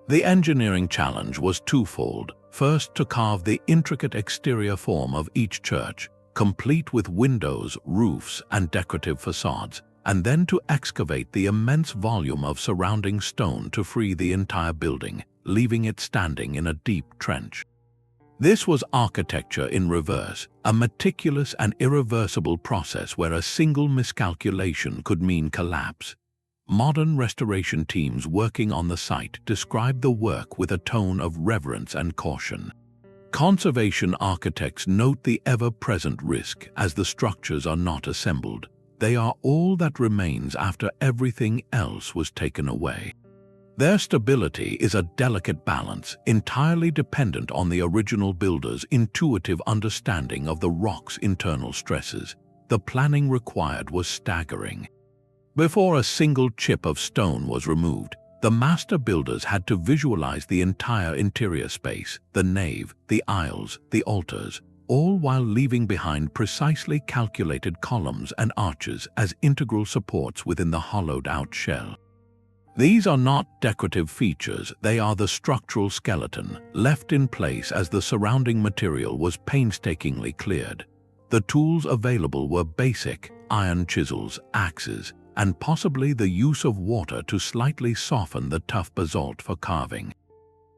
The engineering challenge was twofold. First, to carve the intricate exterior form of each church, complete with windows, roofs, and decorative facades, and then to excavate the immense volume of surrounding stone to free the entire building, leaving it standing in a deep trench. This was architecture in reverse, a meticulous and irreversible process where a single miscalculation could mean collapse. Modern restoration teams working on the site describe the work with a tone of reverence and caution. Conservation architects note the ever-present risk as the structures are not assembled. They are all that remains after everything else was taken away. Their stability is a delicate balance, entirely dependent on the original builder's intuitive understanding of the rock's internal stresses. The planning required was staggering. Before a single chip of stone was removed, the master builders had to visualize the entire interior space, the nave, the aisles, the altars, all while leaving behind precisely calculated columns and arches as integral supports within the hollowed-out shell. These are not decorative features, they are the structural skeleton, left in place as the surrounding material was painstakingly cleared. The tools available were basic, iron chisels, axes, and possibly the use of water to slightly soften the tough basalt for carving.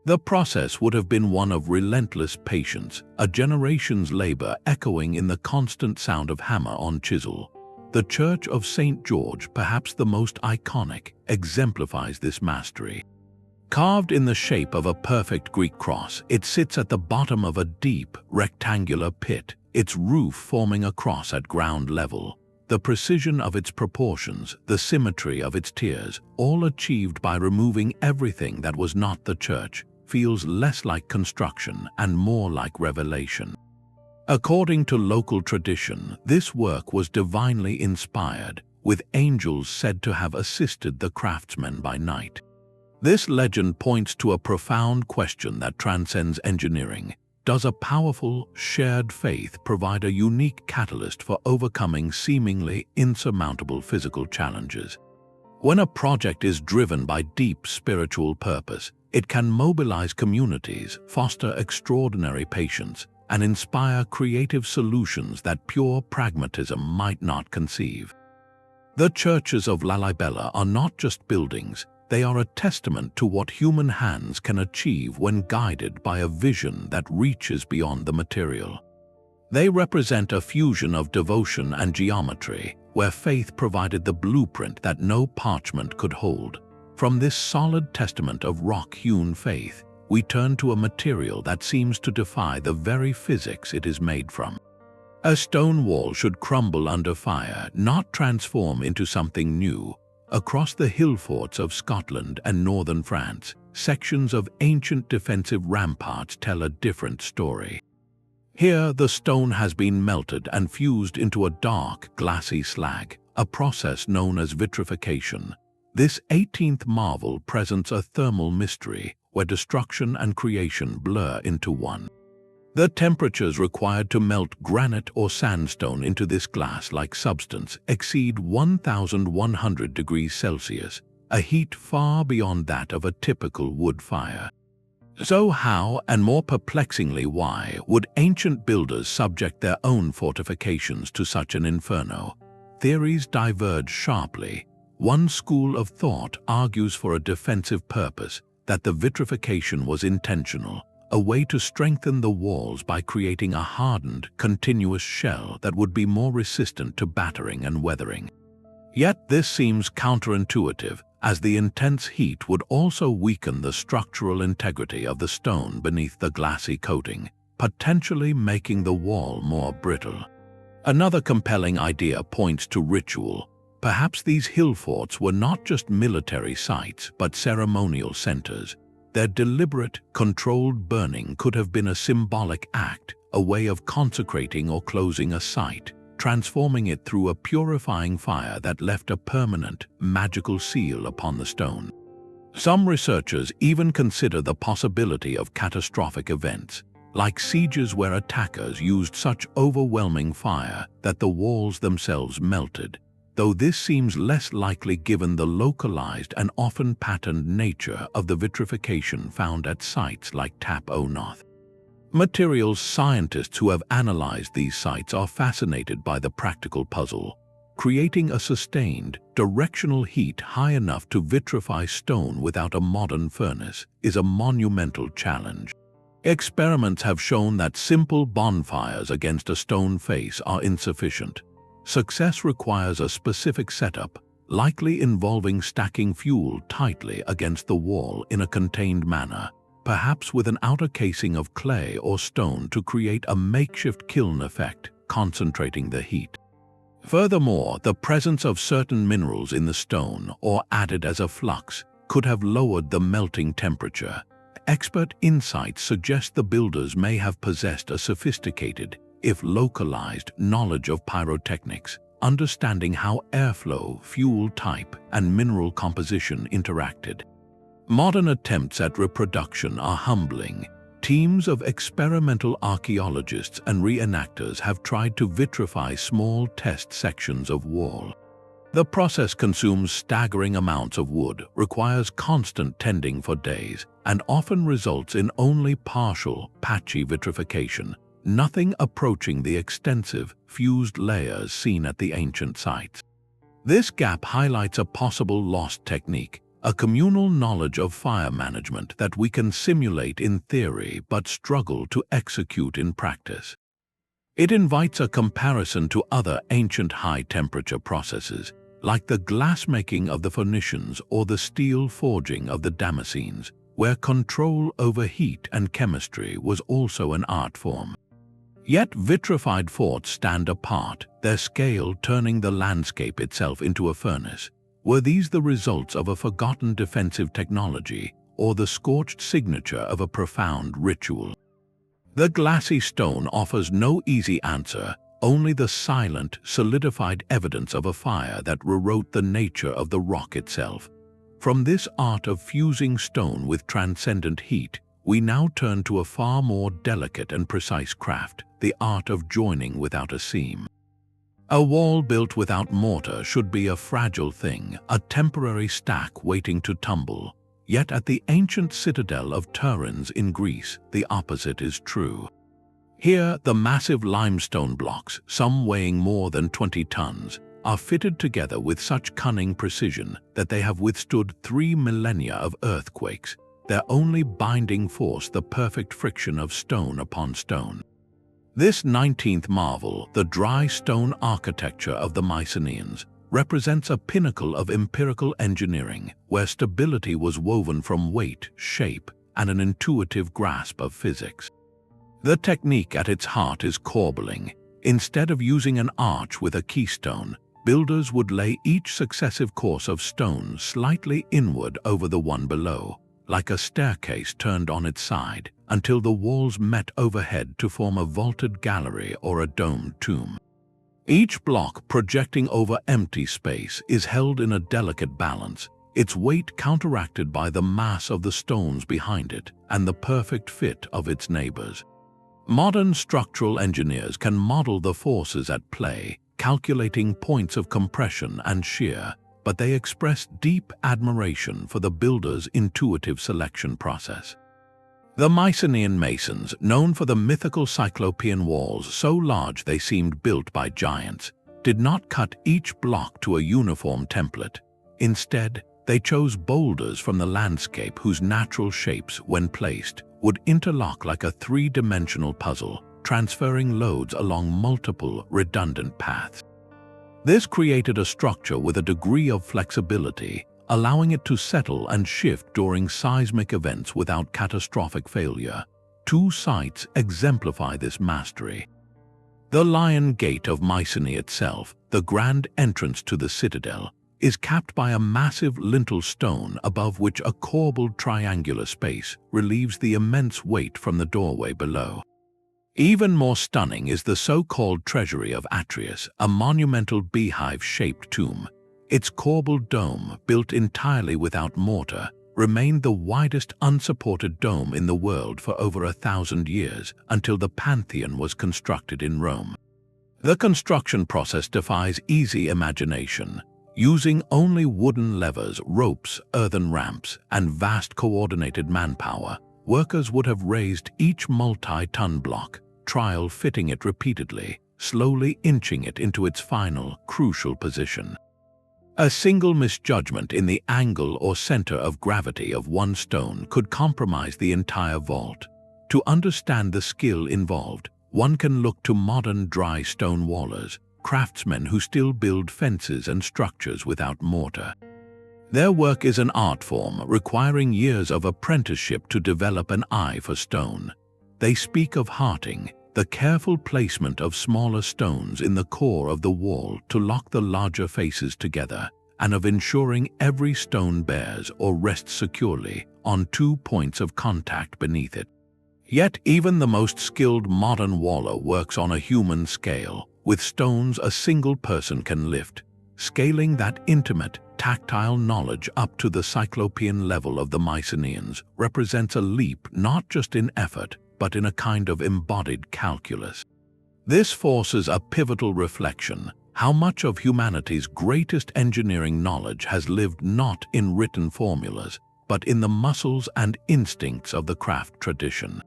The process would have been one of relentless patience, a generation's labor echoing in the constant sound of hammer on chisel. The Church of St. George, perhaps the most iconic, exemplifies this mastery. Carved in the shape of a perfect Greek cross, it sits at the bottom of a deep, rectangular pit, its roof forming a cross at ground level. The precision of its proportions, the symmetry of its tiers, all achieved by removing everything that was not the church, feels less like construction and more like revelation. According to local tradition, this work was divinely inspired, with angels said to have assisted the craftsmen by night. This legend points to a profound question that transcends engineering. Does a powerful, shared faith provide a unique catalyst for overcoming seemingly insurmountable physical challenges? When a project is driven by deep spiritual purpose, it can mobilize communities, foster extraordinary patience, and inspire creative solutions that pure pragmatism might not conceive. The churches of Lalibela are not just buildings, they are a testament to what human hands can achieve when guided by a vision that reaches beyond the material. They represent a fusion of devotion and geometry, where faith provided the blueprint that no parchment could hold. From this solid testament of rock-hewn faith, we turn to a material that seems to defy the very physics it is made from. A stone wall should crumble under fire, not transform into something new. Across the hill forts of Scotland and northern France, sections of ancient defensive ramparts tell a different story. Here, the stone has been melted and fused into a dark, glassy slag, a process known as vitrification. This 18th marvel presents a thermal mystery where destruction and creation blur into one. The temperatures required to melt granite or sandstone into this glass-like substance exceed 1,100 degrees Celsius, a heat far beyond that of a typical wood fire. So how, and more perplexingly why, would ancient builders subject their own fortifications to such an inferno? Theories diverge sharply. One school of thought argues for a defensive purpose, that the vitrification was intentional, a way to strengthen the walls by creating a hardened, continuous shell that would be more resistant to battering and weathering. Yet this seems counterintuitive, as the intense heat would also weaken the structural integrity of the stone beneath the glassy coating, potentially making the wall more brittle. Another compelling idea points to ritual. Perhaps these hill forts were not just military sites, but ceremonial centers. Their deliberate, controlled burning could have been a symbolic act, a way of consecrating or closing a site, transforming it through a purifying fire that left a permanent, magical seal upon the stone. Some researchers even consider the possibility of catastrophic events, like sieges where attackers used such overwhelming fire that the walls themselves melted, though this seems less likely given the localized and often patterned nature of the vitrification found at sites like Tap O Noth. Materials scientists who have analyzed these sites are fascinated by the practical puzzle. Creating a sustained, directional heat high enough to vitrify stone without a modern furnace is a monumental challenge. Experiments have shown that simple bonfires against a stone face are insufficient. Success requires a specific setup, likely involving stacking fuel tightly against the wall in a contained manner, perhaps with an outer casing of clay or stone to create a makeshift kiln effect, concentrating the heat. Furthermore, the presence of certain minerals in the stone, or added as a flux, could have lowered the melting temperature. Expert insights suggest the builders may have possessed a sophisticated, if localized, knowledge of pyrotechnics, understanding how airflow, fuel type, and mineral composition interacted. Modern attempts at reproduction are humbling. Teams of experimental archaeologists and reenactors have tried to vitrify small test sections of wall. The process consumes staggering amounts of wood, requires constant tending for days, and often results in only partial, patchy vitrification, nothing approaching the extensive, fused layers seen at the ancient sites. This gap highlights a possible lost technique, a communal knowledge of fire management that we can simulate in theory but struggle to execute in practice. It invites a comparison to other ancient high-temperature processes, like the glassmaking of the Phoenicians or the steel forging of the Damascenes, where control over heat and chemistry was also an art form. Yet vitrified forts stand apart, their scale turning the landscape itself into a furnace. Were these the results of a forgotten defensive technology, or the scorched signature of a profound ritual? The glassy stone offers no easy answer, only the silent, solidified evidence of a fire that rewrote the nature of the rock itself. From this art of fusing stone with transcendent heat, we now turn to a far more delicate and precise craft, the art of joining without a seam. A wall built without mortar should be a fragile thing, a temporary stack waiting to tumble. Yet at the ancient citadel of Turin in Greece, the opposite is true. Here, the massive limestone blocks, some weighing more than 20 tons, are fitted together with such cunning precision that they have withstood 3 millennia of earthquakes, their only binding force the perfect friction of stone upon stone. This 19th marvel, the dry stone architecture of the Mycenaeans, represents a pinnacle of empirical engineering where stability was woven from weight, shape, and an intuitive grasp of physics. The technique at its heart is corbelling. Instead of using an arch with a keystone, builders would lay each successive course of stone slightly inward over the one below, like a staircase turned on its side, until the walls met overhead to form a vaulted gallery or a domed tomb. Each block projecting over empty space is held in a delicate balance, its weight counteracted by the mass of the stones behind it and the perfect fit of its neighbors. Modern structural engineers can model the forces at play, calculating points of compression and shear, but they express deep admiration for the builder's intuitive selection process. The Mycenaean masons, known for the mythical cyclopean walls so large they seemed built by giants, did not cut each block to a uniform template. Instead, they chose boulders from the landscape whose natural shapes, when placed, would interlock like a three-dimensional puzzle, transferring loads along multiple, redundant paths. This created a structure with a degree of flexibility, allowing it to settle and shift during seismic events without catastrophic failure. Two sites exemplify this mastery. The Lion Gate of Mycenae itself, the grand entrance to the citadel, is capped by a massive lintel stone above which a corbelled triangular space relieves the immense weight from the doorway below. Even more stunning is the so-called treasury of Atreus, a monumental beehive-shaped tomb. Its corbelled dome, built entirely without mortar, remained the widest unsupported dome in the world for over 1,000 years until the Pantheon was constructed in Rome. The construction process defies easy imagination. Using only wooden levers, ropes, earthen ramps, and vast coordinated manpower, workers would have raised each multi-ton block, trial fitting it repeatedly, slowly inching it into its final, crucial position. A single misjudgment in the angle or center of gravity of one stone could compromise the entire vault. To understand the skill involved, one can look to modern dry stone wallers, craftsmen who still build fences and structures without mortar. Their work is an art form requiring years of apprenticeship to develop an eye for stone. They speak of hearting, the careful placement of smaller stones in the core of the wall to lock the larger faces together, and of ensuring every stone bears or rests securely on 2 points of contact beneath it. Yet even the most skilled modern waller works on a human scale, with stones a single person can lift. Scaling that intimate, tactile knowledge up to the cyclopean level of the Mycenaeans represents a leap not just in effort, but in a kind of embodied calculus. This forces a pivotal reflection: how much of humanity's greatest engineering knowledge has lived not in written formulas, but in the muscles and instincts of the craft tradition.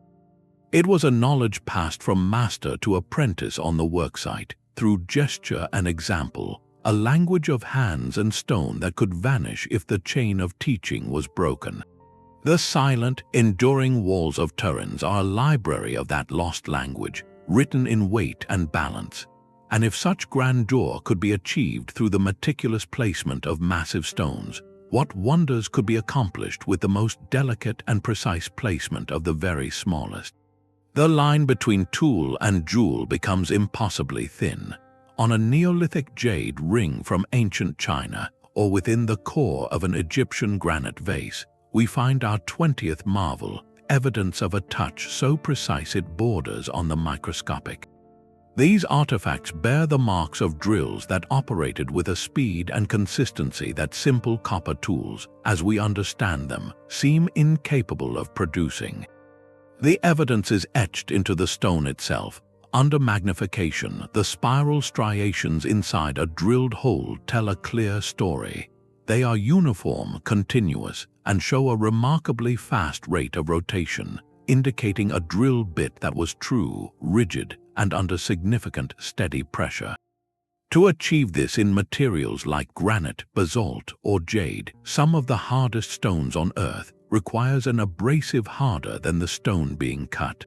It was a knowledge passed from master to apprentice on the worksite, through gesture and example, a language of hands and stone that could vanish if the chain of teaching was broken. The silent, enduring walls of Turin are a library of that lost language, written in weight and balance. And if such grandeur could be achieved through the meticulous placement of massive stones, what wonders could be accomplished with the most delicate and precise placement of the very smallest? The line between tool and jewel becomes impossibly thin. On a Neolithic jade ring from ancient China, or within the core of an Egyptian granite vase, we find our 20th marvel, evidence of a touch so precise it borders on the microscopic. These artifacts bear the marks of drills that operated with a speed and consistency that simple copper tools, as we understand them, seem incapable of producing. The evidence is etched into the stone itself. Under magnification, the spiral striations inside a drilled hole tell a clear story. They are uniform, continuous, and show a remarkably fast rate of rotation, indicating a drill bit that was true, rigid, and under significant, steady pressure. To achieve this in materials like granite, basalt, or jade, some of the hardest stones on Earth, requires an abrasive harder than the stone being cut.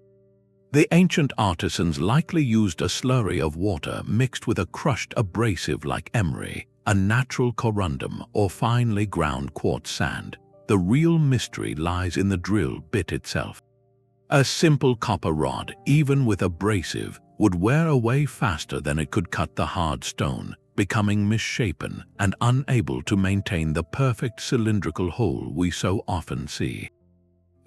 The ancient artisans likely used a slurry of water mixed with a crushed abrasive like emery, a natural corundum, or finely ground quartz sand. The real mystery lies in the drill bit itself. A simple copper rod, even with abrasive, would wear away faster than it could cut the hard stone, becoming misshapen and unable to maintain the perfect cylindrical hole we so often see.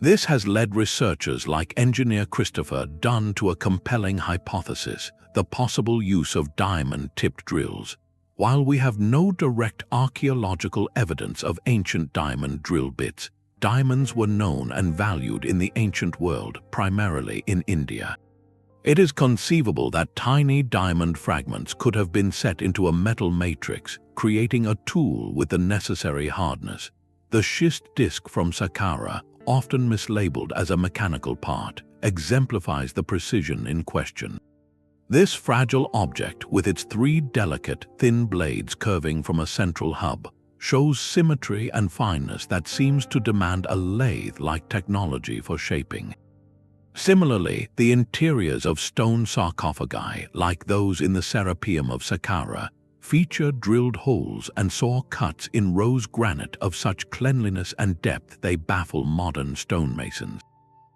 This has led researchers like engineer Christopher Dunn to a compelling hypothesis: the possible use of diamond-tipped drills. While we have no direct archaeological evidence of ancient diamond drill bits, diamonds were known and valued in the ancient world, primarily in India. It is conceivable that tiny diamond fragments could have been set into a metal matrix, creating a tool with the necessary hardness. The schist disk from Saqqara, often mislabeled as a mechanical part, exemplifies the precision in question. This fragile object, with its three delicate, thin blades curving from a central hub, shows symmetry and fineness that seems to demand a lathe-like technology for shaping. Similarly, the interiors of stone sarcophagi, like those in the Serapeum of Saqqara, feature drilled holes and saw cuts in rose granite of such cleanliness and depth they baffle modern stonemasons.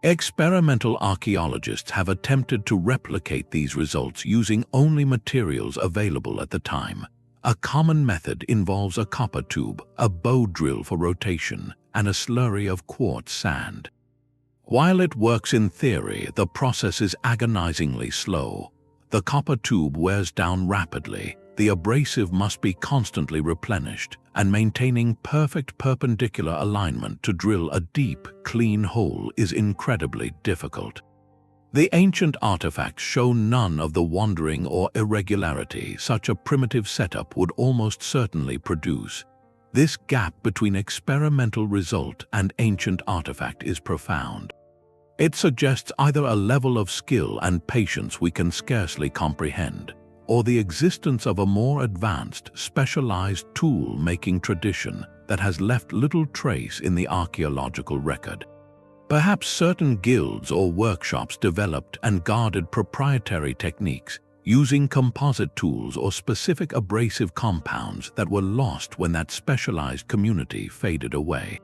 Experimental archaeologists have attempted to replicate these results using only materials available at the time. A common method involves a copper tube, a bow drill for rotation, and a slurry of quartz sand. While it works in theory, the process is agonizingly slow. The copper tube wears down rapidly, the abrasive must be constantly replenished, and maintaining perfect perpendicular alignment to drill a deep, clean hole is incredibly difficult. The ancient artifacts show none of the wandering or irregularity such a primitive setup would almost certainly produce. This gap between experimental result and ancient artifact is profound. It suggests either a level of skill and patience we can scarcely comprehend, or the existence of a more advanced, specialized tool-making tradition that has left little trace in the archaeological record. Perhaps certain guilds or workshops developed and guarded proprietary techniques, using composite tools or specific abrasive compounds that were lost when that specialized community faded away.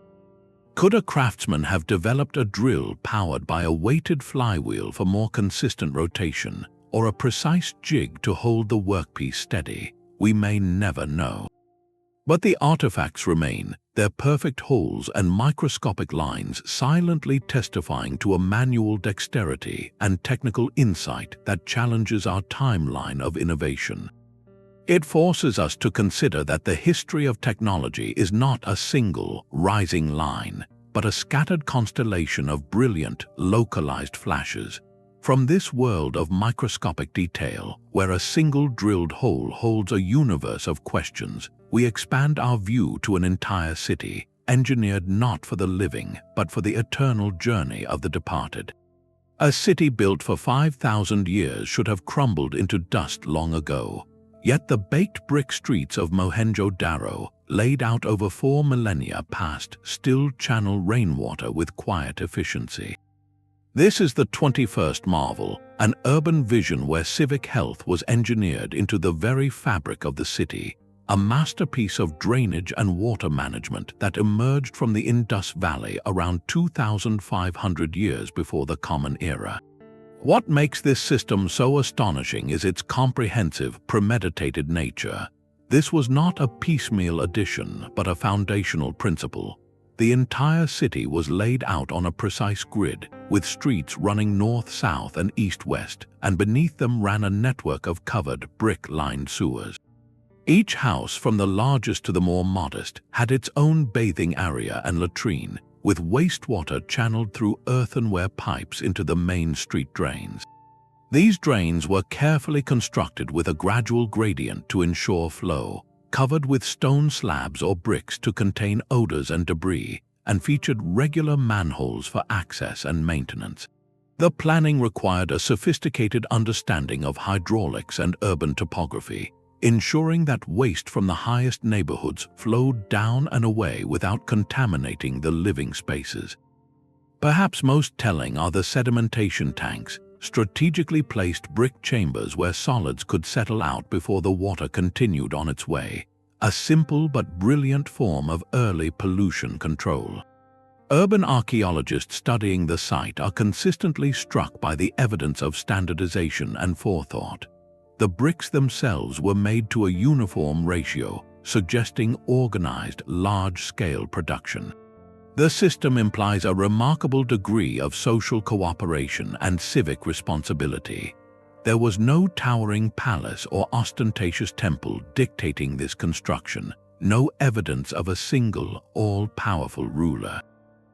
Could a craftsman have developed a drill powered by a weighted flywheel for more consistent rotation, or a precise jig to hold the workpiece steady? We may never know. But the artifacts remain, their perfect holes and microscopic lines silently testifying to a manual dexterity and technical insight that challenges our timeline of innovation. It forces us to consider that the history of technology is not a single, rising line, but a scattered constellation of brilliant, localized flashes. From this world of microscopic detail, where a single drilled hole holds a universe of questions, we expand our view to an entire city, engineered not for the living, but for the eternal journey of the departed. A city built for 5,000 years should have crumbled into dust long ago. Yet the baked brick streets of Mohenjo-Daro, laid out over 4 millennia past, still channel rainwater with quiet efficiency. This is the 21st marvel, an urban vision where civic health was engineered into the very fabric of the city, a masterpiece of drainage and water management that emerged from the Indus Valley around 2,500 years before the Common Era. What makes this system so astonishing is its comprehensive, premeditated nature. This was not a piecemeal addition, but a foundational principle. The entire city was laid out on a precise grid, with streets running north-south and east-west, and beneath them ran a network of covered, brick-lined sewers. Each house, from the largest to the more modest, had its own bathing area and latrine, with wastewater channeled through earthenware pipes into the main street drains. These drains were carefully constructed with a gradual gradient to ensure flow, covered with stone slabs or bricks to contain odors and debris, and featured regular manholes for access and maintenance. The planning required a sophisticated understanding of hydraulics and urban topography, ensuring that waste from the highest neighborhoods flowed down and away without contaminating the living spaces. Perhaps most telling are the sedimentation tanks, strategically placed brick chambers where solids could settle out before the water continued on its way, a simple but brilliant form of early pollution control. Urban archaeologists studying the site are consistently struck by the evidence of standardization and forethought. The bricks themselves were made to a uniform ratio, suggesting organized, large-scale production. The system implies a remarkable degree of social cooperation and civic responsibility. There was no towering palace or ostentatious temple dictating this construction, no evidence of a single, all-powerful ruler.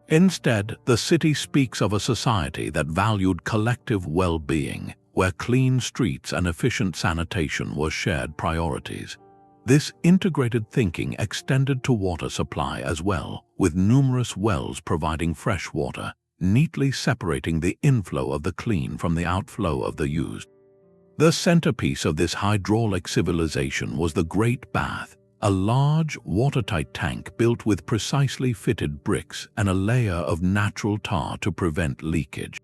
Instead, the city speaks of a society that valued collective well-being, where clean streets and efficient sanitation were shared priorities. This integrated thinking extended to water supply as well, with numerous wells providing fresh water, neatly separating the inflow of the clean from the outflow of the used. The centerpiece of this hydraulic civilization was the Great Bath, a large, watertight tank built with precisely fitted bricks and a layer of natural tar to prevent leakage.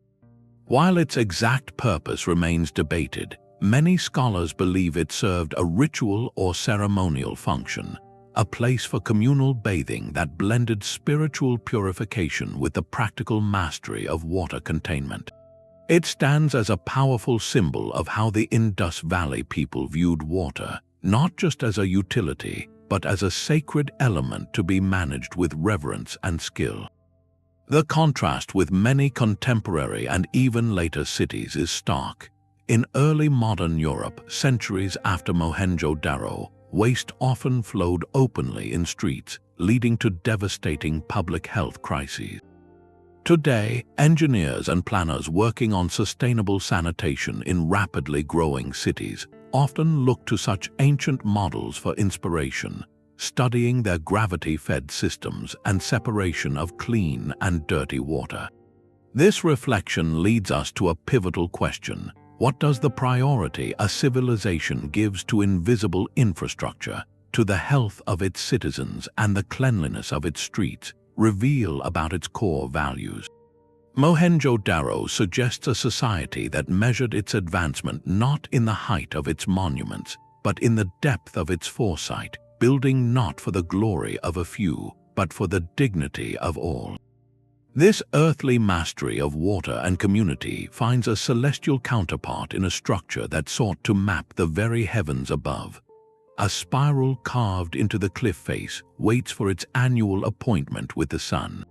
While its exact purpose remains debated, many scholars believe it served a ritual or ceremonial function, a place for communal bathing that blended spiritual purification with the practical mastery of water containment. It stands as a powerful symbol of how the Indus Valley people viewed water, not just as a utility, but as a sacred element to be managed with reverence and skill. The contrast with many contemporary and even later cities is stark. In early modern Europe, centuries after Mohenjo-Daro, waste often flowed openly in streets, leading to devastating public health crises. Today, engineers and planners working on sustainable sanitation in rapidly growing cities often look to such ancient models for inspiration, studying their gravity-fed systems and separation of clean and dirty water. This reflection leads us to a pivotal question. What does the priority a civilization gives to invisible infrastructure, to the health of its citizens and the cleanliness of its streets, reveal about its core values? Mohenjo-Daro suggests a society that measured its advancement not in the height of its monuments, but in the depth of its foresight, building not for the glory of a few, but for the dignity of all. This earthly mastery of water and community finds a celestial counterpart in a structure that sought to map the very heavens above. A spiral carved into the cliff face waits for its annual appointment with the sun.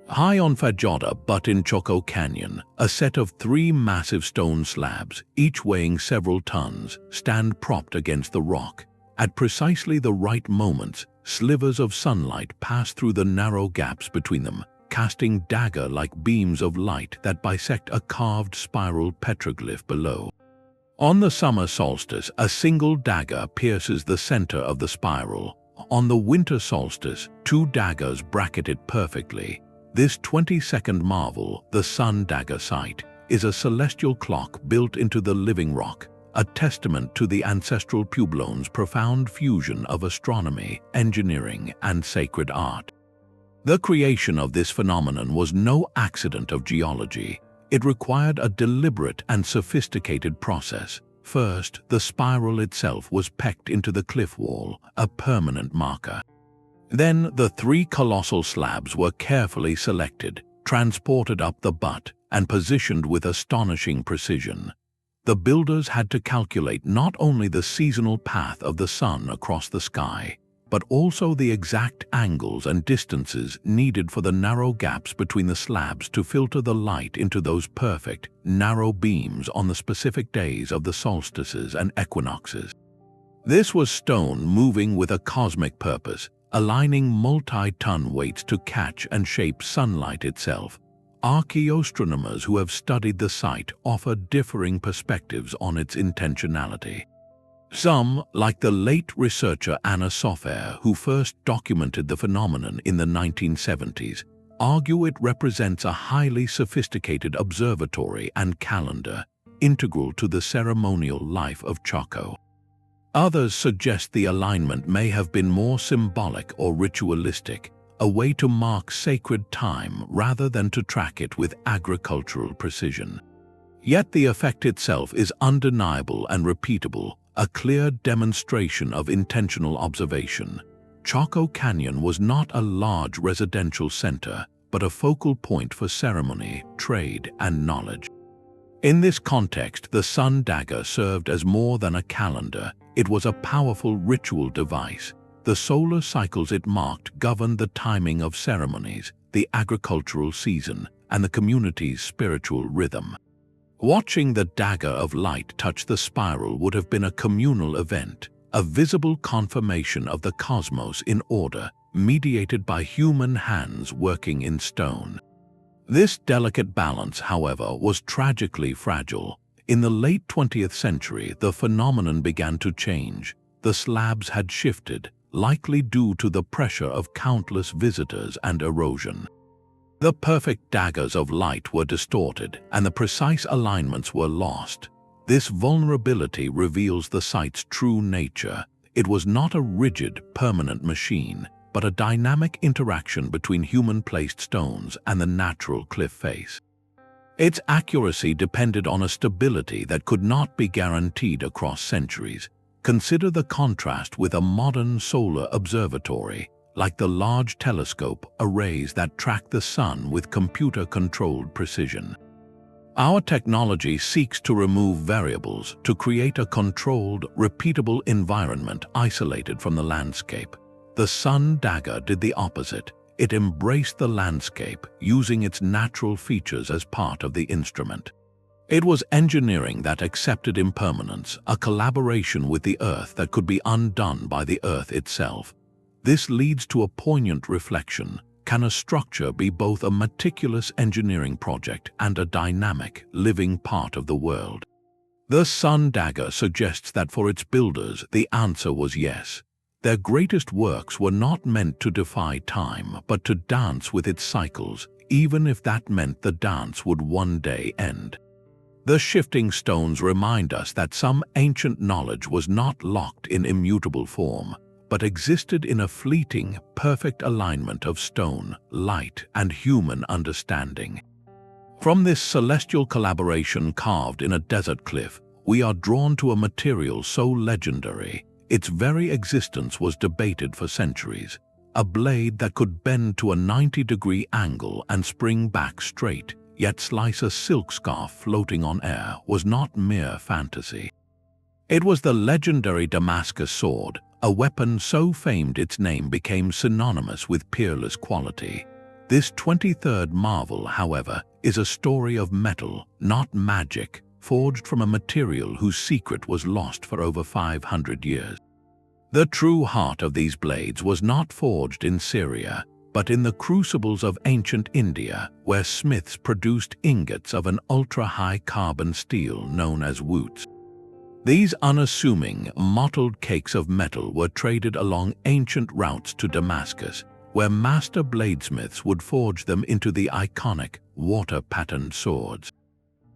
High on Fajoda but in Choco Canyon, a set of 3 massive stone slabs, each weighing several tons, stand propped against the rock. At precisely the right moments, slivers of sunlight pass through the narrow gaps between them, casting dagger-like beams of light that bisect a carved spiral petroglyph below. On the summer solstice, a single dagger pierces the center of the spiral. On the winter solstice, 2 daggers bracket it perfectly. This 22nd marvel, the sun dagger sight, is a celestial clock built into the living rock, a testament to the ancestral Puebloans' profound fusion of astronomy, engineering, and sacred art. The creation of this phenomenon was no accident of geology. It required a deliberate and sophisticated process. First, the spiral itself was pecked into the cliff wall, a permanent marker. Then, the 3 colossal slabs were carefully selected, transported up the butt, and positioned with astonishing precision. The builders had to calculate not only the seasonal path of the sun across the sky, but also the exact angles and distances needed for the narrow gaps between the slabs to filter the light into those perfect, narrow beams on the specific days of the solstices and equinoxes. This was stone moving with a cosmic purpose, aligning multi-ton weights to catch and shape sunlight itself. Archaeoastronomers who have studied the site offer differing perspectives on its intentionality. Some, like the late researcher Anna Sofer, who first documented the phenomenon in the 1970s, argue it represents a highly sophisticated observatory and calendar, integral to the ceremonial life of Chaco. Others suggest the alignment may have been more symbolic or ritualistic, a way to mark sacred time rather than to track it with agricultural precision. Yet the effect itself is undeniable and repeatable, a clear demonstration of intentional observation. Chaco Canyon was not a large residential center, but a focal point for ceremony, trade, and knowledge. In this context, the sun dagger served as more than a calendar. It was a powerful ritual device. The solar cycles it marked governed the timing of ceremonies, the agricultural season, and the community's spiritual rhythm. Watching the dagger of light touch the spiral would have been a communal event, a visible confirmation of the cosmos in order, mediated by human hands working in stone. This delicate balance, however, was tragically fragile. In the late 20th century, the phenomenon began to change. The slabs had shifted, likely due to the pressure of countless visitors and erosion. The perfect daggers of light were distorted, and the precise alignments were lost. This vulnerability reveals the site's true nature. It was not a rigid, permanent machine, but a dynamic interaction between human-placed stones and the natural cliff face. Its accuracy depended on a stability that could not be guaranteed across centuries. Consider the contrast with a modern solar observatory, like the large telescope arrays that track the sun with computer-controlled precision. Our technology seeks to remove variables to create a controlled, repeatable environment isolated from the landscape. The sun dagger did the opposite. It embraced the landscape, using its natural features as part of the instrument. It was engineering that accepted impermanence, a collaboration with the earth that could be undone by the earth itself. This leads to a poignant reflection. Can a structure be both a meticulous engineering project and a dynamic, living part of the world? The sun dagger suggests that for its builders, the answer was yes. Their greatest works were not meant to defy time, but to dance with its cycles, even if that meant the dance would one day end. The shifting stones remind us that some ancient knowledge was not locked in immutable form, but existed in a fleeting, perfect alignment of stone, light, and human understanding. From this celestial collaboration carved in a desert cliff, we are drawn to a material so legendary. Its very existence was debated for centuries. A blade that could bend to a 90-degree angle and spring back straight, yet slice a silk scarf floating on air, was not mere fantasy. It was the legendary Damascus sword, a weapon so famed its name became synonymous with peerless quality. This 23rd marvel, however, is a story of metal, not magic, forged from a material whose secret was lost for over 500 years. The true heart of these blades was not forged in Syria, but in the crucibles of ancient India, where smiths produced ingots of an ultra-high carbon steel known as woots. These unassuming, mottled cakes of metal were traded along ancient routes to Damascus, where master bladesmiths would forge them into the iconic, water-patterned swords.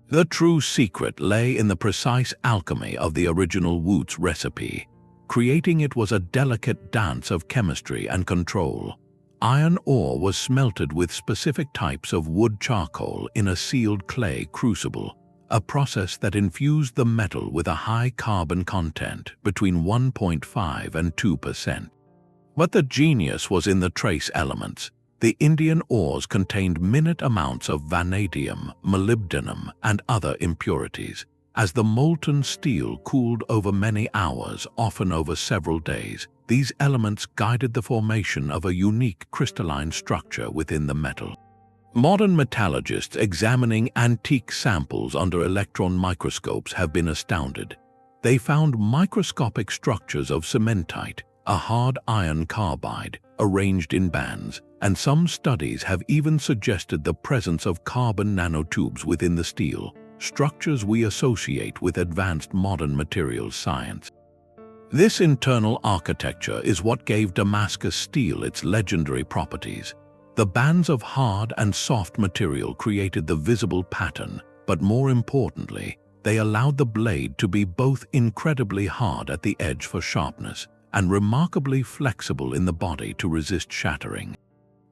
The true secret lay in the precise alchemy of the original Woot's recipe. Creating it was a delicate dance of chemistry and control. Iron ore was smelted with specific types of wood charcoal in a sealed clay crucible, a process that infused the metal with a high carbon content between 1.5 and 2%. But the genius was in the trace elements. The Indian ores contained minute amounts of vanadium, molybdenum, and other impurities. As the molten steel cooled over many hours, often over several days, these elements guided the formation of a unique crystalline structure within the metal. Modern metallurgists examining antique samples under electron microscopes have been astounded. They found microscopic structures of cementite, a hard iron carbide, arranged in bands, and some studies have even suggested the presence of carbon nanotubes within the steel, structures we associate with advanced modern materials science. This internal architecture is what gave Damascus steel its legendary properties. The bands of hard and soft material created the visible pattern, but more importantly, they allowed the blade to be both incredibly hard at the edge for sharpness and remarkably flexible in the body to resist shattering.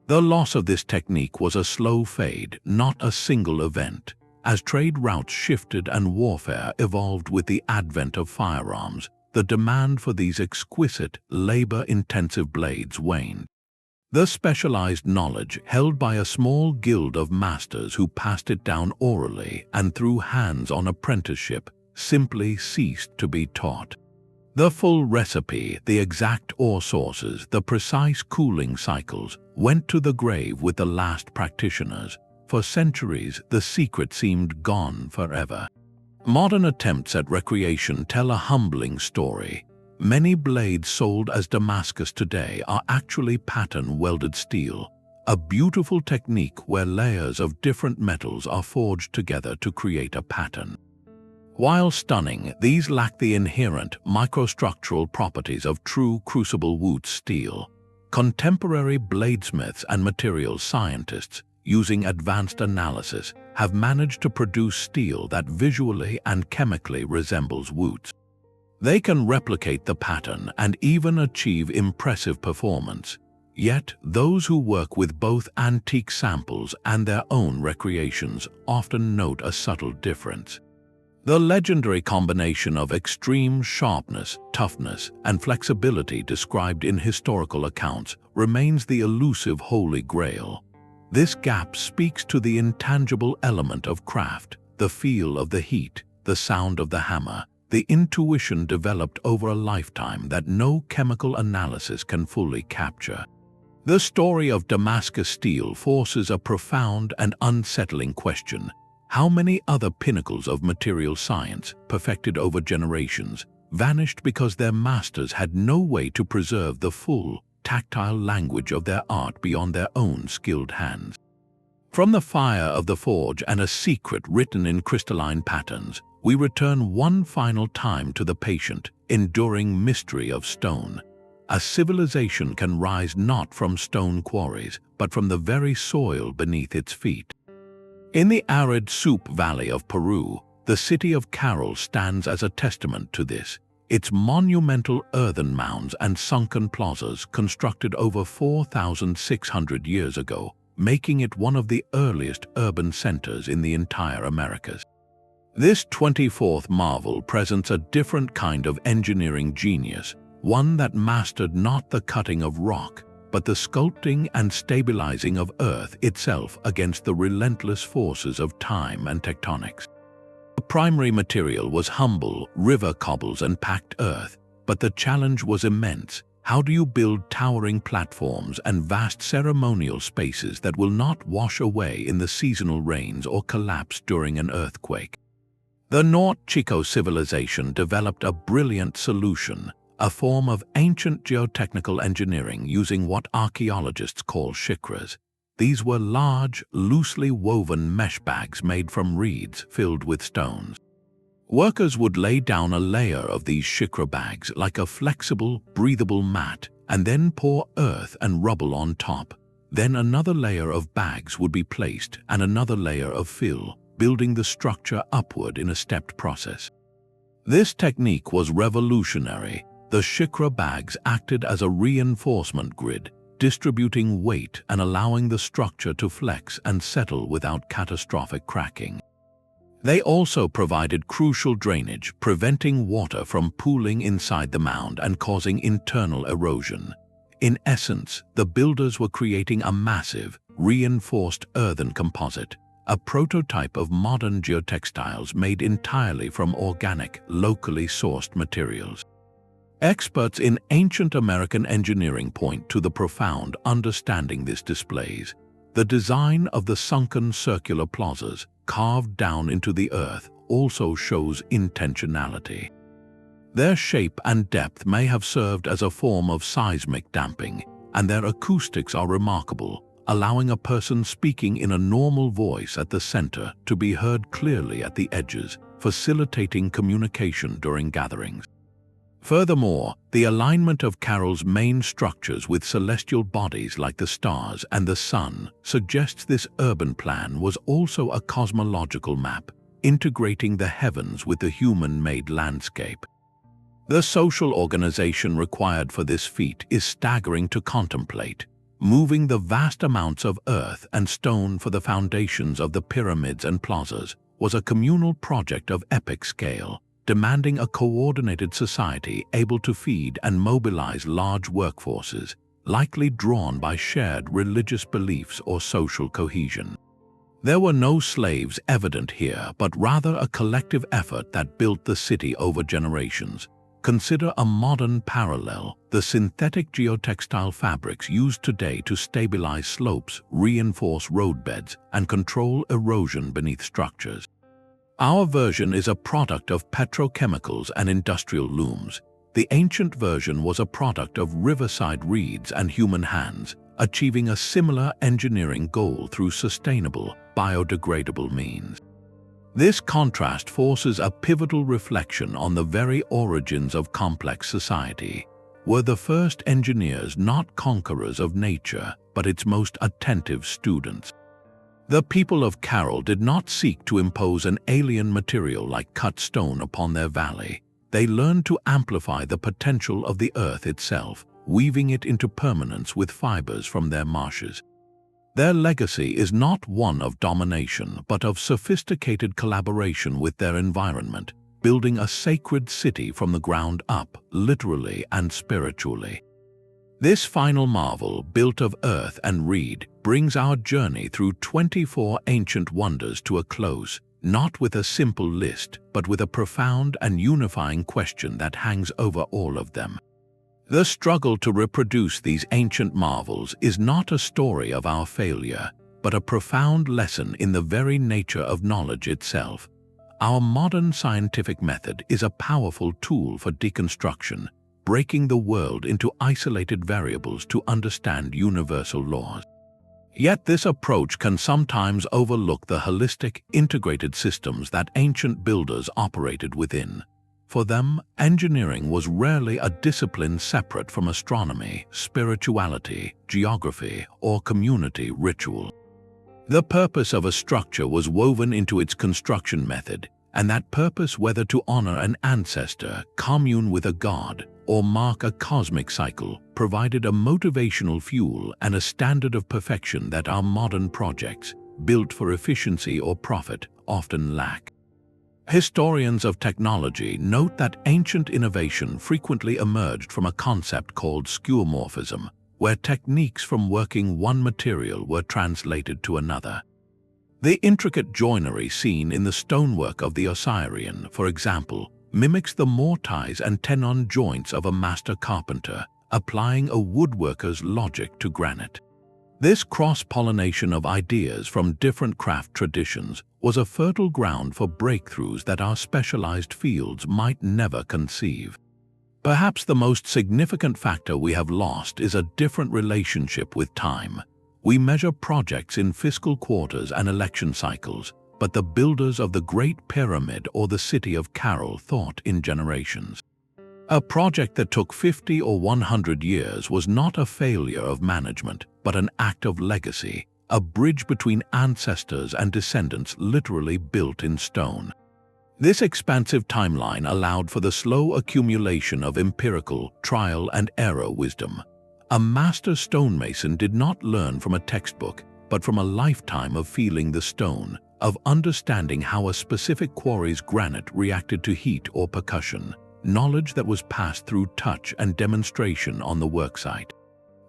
The loss of this technique was a slow fade, not a single event. As trade routes shifted and warfare evolved with the advent of firearms, the demand for these exquisite, labor-intensive blades waned. The specialized knowledge held by a small guild of masters who passed it down orally and through hands-on apprenticeship simply ceased to be taught. The full recipe, the exact ore sources, the precise cooling cycles, went to the grave with the last practitioners. For centuries, the secret seemed gone forever. Modern attempts at recreation tell a humbling story. Many blades sold as Damascus today are actually pattern-welded steel, a beautiful technique where layers of different metals are forged together to create a pattern. While stunning, these lack the inherent microstructural properties of true crucible-wood steel. Contemporary bladesmiths and materials scientists, using advanced analysis, have managed to produce steel that visually and chemically resembles wood. They can replicate the pattern and even achieve impressive performance. Yet, those who work with both antique samples and their own recreations often note a subtle difference. The legendary combination of extreme sharpness, toughness, and flexibility described in historical accounts remains the elusive Holy Grail. This gap speaks to the intangible element of craft, the feel of the heat, the sound of the hammer, the intuition developed over a lifetime that no chemical analysis can fully capture. The story of Damascus steel forces a profound and unsettling question. How many other pinnacles of material science, perfected over generations, vanished because their masters had no way to preserve the full, tactile language of their art beyond their own skilled hands? From the fire of the forge and a secret written in crystalline patterns, we return one final time to the patient, enduring mystery of stone. A civilization can rise not from stone quarries, but from the very soil beneath its feet. In the arid Soup Valley of Peru, the city of Caral stands as a testament to this. Its monumental earthen mounds and sunken plazas constructed over 4,600 years ago, making it one of the earliest urban centers in the entire Americas. This 24th marvel presents a different kind of engineering genius, one that mastered not the cutting of rock, but the sculpting and stabilizing of earth itself against the relentless forces of time and tectonics. The primary material was humble river cobbles and packed earth, but the challenge was immense. How do you build towering platforms and vast ceremonial spaces that will not wash away in the seasonal rains or collapse during an earthquake? The Norte Chico civilization developed a brilliant solution, a form of ancient geotechnical engineering using what archaeologists call shikras. These were large, loosely woven mesh bags made from reeds filled with stones. Workers would lay down a layer of these shikra bags like a flexible, breathable mat and then pour earth and rubble on top. Then another layer of bags would be placed and another layer of fill, building the structure upward in a stepped process. This technique was revolutionary. The shikra bags acted as a reinforcement grid, distributing weight and allowing the structure to flex and settle without catastrophic cracking. They also provided crucial drainage, preventing water from pooling inside the mound and causing internal erosion. In essence, the builders were creating a massive, reinforced earthen composite, a prototype of modern geotextiles made entirely from organic, locally sourced materials. Experts in ancient American engineering point to the profound understanding this displays. The design of the sunken circular plazas, carved down into the earth, also shows intentionality. Their shape and depth may have served as a form of seismic damping, and their acoustics are remarkable, allowing a person speaking in a normal voice at the center to be heard clearly at the edges, facilitating communication during gatherings. Furthermore, the alignment of Caral's main structures with celestial bodies like the stars and the sun suggests this urban plan was also a cosmological map, integrating the heavens with the human-made landscape. The social organization required for this feat is staggering to contemplate. Moving the vast amounts of earth and stone for the foundations of the pyramids and plazas, was a communal project of epic scale, demanding a coordinated society able to feed and mobilize large workforces, likely drawn by shared religious beliefs or social cohesion. There were no slaves evident here, but rather a collective effort that built the city over generations. Consider a modern parallel: the synthetic geotextile fabrics used today to stabilize slopes, reinforce roadbeds, and control erosion beneath structures. Our version is a product of petrochemicals and industrial looms. The ancient version was a product of riverside reeds and human hands, achieving a similar engineering goal through sustainable, biodegradable means. This contrast forces a pivotal reflection on the very origins of complex society. Were the first engineers not conquerors of nature, but its most attentive students? The people of Carroll did not seek to impose an alien material like cut stone upon their valley. They learned to amplify the potential of the earth itself, weaving it into permanence with fibers from their marshes. Their legacy is not one of domination, but of sophisticated collaboration with their environment, building a sacred city from the ground up, literally and spiritually. This final marvel, built of earth and reed, brings our journey through 24 ancient wonders to a close, not with a simple list, but with a profound and unifying question that hangs over all of them. The struggle to reproduce these ancient marvels is not a story of our failure, but a profound lesson in the very nature of knowledge itself. Our modern scientific method is a powerful tool for deconstruction, breaking the world into isolated variables to understand universal laws. Yet this approach can sometimes overlook the holistic, integrated systems that ancient builders operated within. For them, engineering was rarely a discipline separate from astronomy, spirituality, geography, or community ritual. The purpose of a structure was woven into its construction method, and that purpose, whether to honor an ancestor, commune with a god, or mark a cosmic cycle, provided a motivational fuel and a standard of perfection that our modern projects, built for efficiency or profit, often lack. Historians of technology note that ancient innovation frequently emerged from a concept called skeuomorphism, where techniques from working one material were translated to another. The intricate joinery seen in the stonework of the Osireion, for example, mimics the mortise and tenon joints of a master carpenter, applying a woodworker's logic to granite. This cross-pollination of ideas from different craft traditions was a fertile ground for breakthroughs that our specialized fields might never conceive. Perhaps the most significant factor we have lost is a different relationship with time. We measure projects in fiscal quarters and election cycles, but the builders of the Great Pyramid or the city of Carroll thought in generations. A project that took 50 or 100 years was not a failure of management, but an act of legacy, a bridge between ancestors and descendants literally built in stone. This expansive timeline allowed for the slow accumulation of empirical, trial and error wisdom. A master stonemason did not learn from a textbook, but from a lifetime of feeling the stone, of understanding how a specific quarry's granite reacted to heat or percussion, knowledge that was passed through touch and demonstration on the worksite.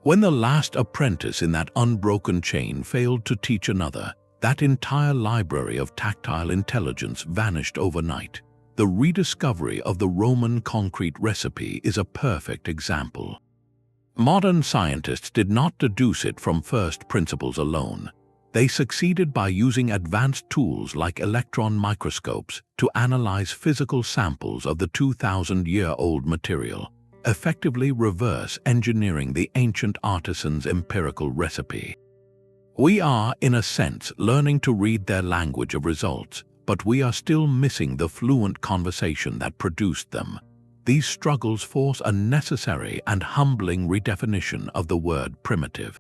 When the last apprentice in that unbroken chain failed to teach another, that entire library of tactile intelligence vanished overnight. The rediscovery of the Roman concrete recipe is a perfect example. Modern scientists did not deduce it from first principles alone. They succeeded by using advanced tools like electron microscopes to analyze physical samples of the 2,000-year-old material, effectively reverse engineering the ancient artisan's empirical recipe. We are, in a sense, learning to read their language of results, but we are still missing the fluent conversation that produced them. These struggles force a necessary and humbling redefinition of the word primitive.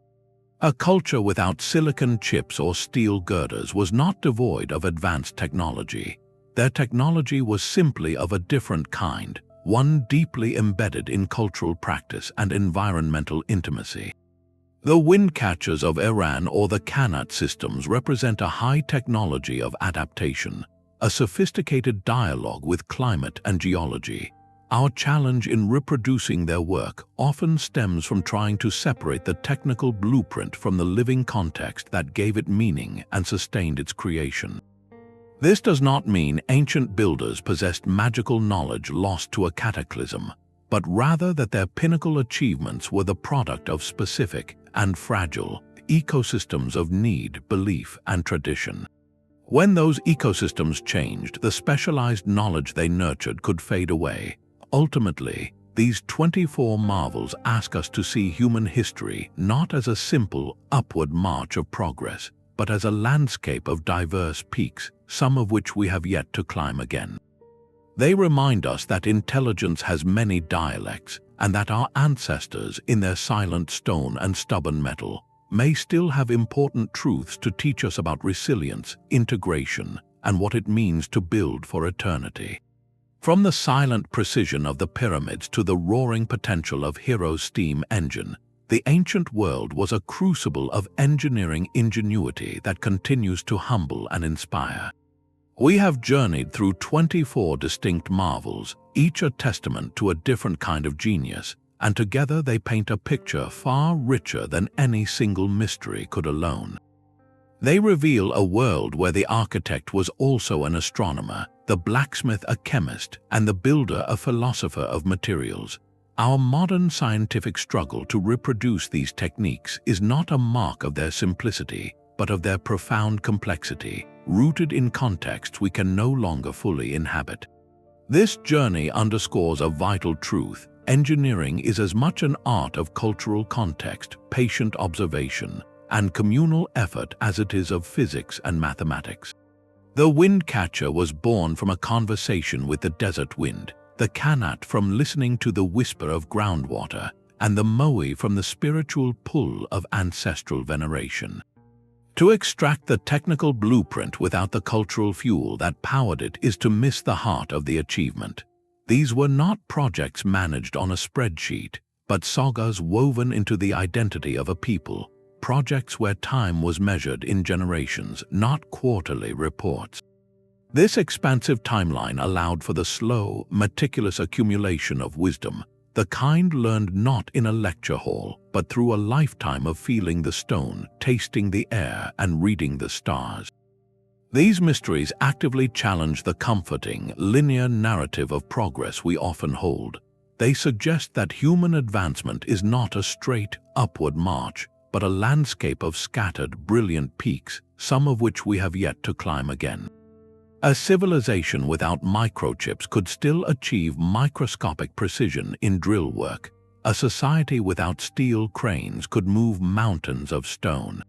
A culture without silicon chips or steel girders was not devoid of advanced technology. Their technology was simply of a different kind, one deeply embedded in cultural practice and environmental intimacy. The wind catchers of Iran or the Qanat systems represent a high technology of adaptation, a sophisticated dialogue with climate and geology. Our challenge in reproducing their work often stems from trying to separate the technical blueprint from the living context that gave it meaning and sustained its creation. This does not mean ancient builders possessed magical knowledge lost to a cataclysm, but rather that their pinnacle achievements were the product of specific and fragile ecosystems of need, belief, and tradition. When those ecosystems changed, the specialized knowledge they nurtured could fade away. Ultimately, these 24 marvels ask us to see human history not as a simple upward march of progress, but as a landscape of diverse peaks, some of which we have yet to climb again. They remind us that intelligence has many dialects, and that our ancestors, in their silent stone and stubborn metal, may still have important truths to teach us about resilience, integration, and what it means to build for eternity. From the silent precision of the pyramids to the roaring potential of Hero's steam engine, the ancient world was a crucible of engineering ingenuity that continues to humble and inspire. We have journeyed through 24 distinct marvels, each a testament to a different kind of genius, and together they paint a picture far richer than any single mystery could alone. They reveal a world where the architect was also an astronomer, the blacksmith a chemist, and the builder a philosopher of materials. Our modern scientific struggle to reproduce these techniques is not a mark of their simplicity, but of their profound complexity, rooted in contexts we can no longer fully inhabit. This journey underscores a vital truth. Engineering is as much an art of cultural context, patient observation, and communal effort as it is of physics and mathematics. The wind catcher was born from a conversation with the desert wind, the Qanat from listening to the whisper of groundwater, and the Moai from the spiritual pull of ancestral veneration. To extract the technical blueprint without the cultural fuel that powered it is to miss the heart of the achievement. These were not projects managed on a spreadsheet, but sagas woven into the identity of a people, projects where time was measured in generations, not quarterly reports. This expansive timeline allowed for the slow, meticulous accumulation of wisdom, the kind learned not in a lecture hall, but through a lifetime of feeling the stone, tasting the air, and reading the stars. These mysteries actively challenge the comforting, linear narrative of progress we often hold. They suggest that human advancement is not a straight, upward march, but a landscape of scattered, brilliant peaks, some of which we have yet to climb again. A civilization without microchips could still achieve microscopic precision in drill work. A society without steel cranes could move mountains of stone.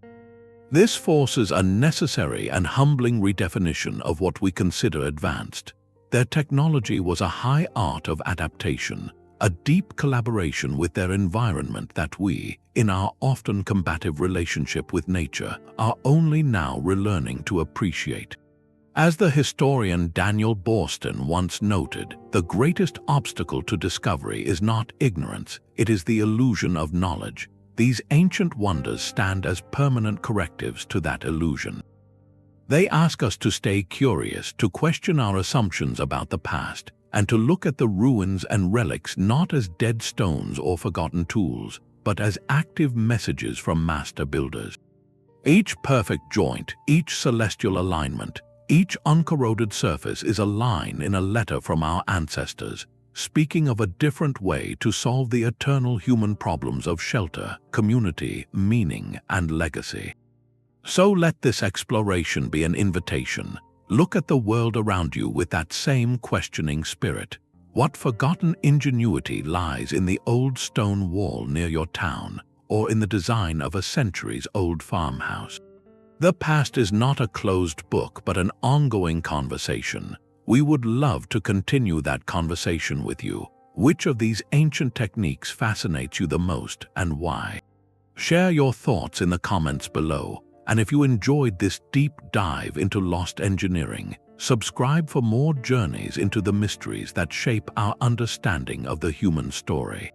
This forces a necessary and humbling redefinition of what we consider advanced. Their technology was a high art of adaptation, a deep collaboration with their environment that we, in our often combative relationship with nature, are only now relearning to appreciate. As the historian Daniel Boorstin once noted, the greatest obstacle to discovery is not ignorance, it is the illusion of knowledge. These ancient wonders stand as permanent correctives to that illusion. They ask us to stay curious, to question our assumptions about the past, and to look at the ruins and relics not as dead stones or forgotten tools, but as active messages from master builders. Each perfect joint, each celestial alignment, each uncorroded surface is a line in a letter from our ancestors, speaking of a different way to solve the eternal human problems of shelter, community, meaning, and legacy. So let this exploration be an invitation. Look at the world around you with that same questioning spirit. What forgotten ingenuity lies in the old stone wall near your town, or in the design of a centuries-old farmhouse? The past is not a closed book, but an ongoing conversation. We would love to continue that conversation with you. Which of these ancient techniques fascinates you the most and why? Share your thoughts in the comments below. And if you enjoyed this deep dive into lost engineering, subscribe for more journeys into the mysteries that shape our understanding of the human story.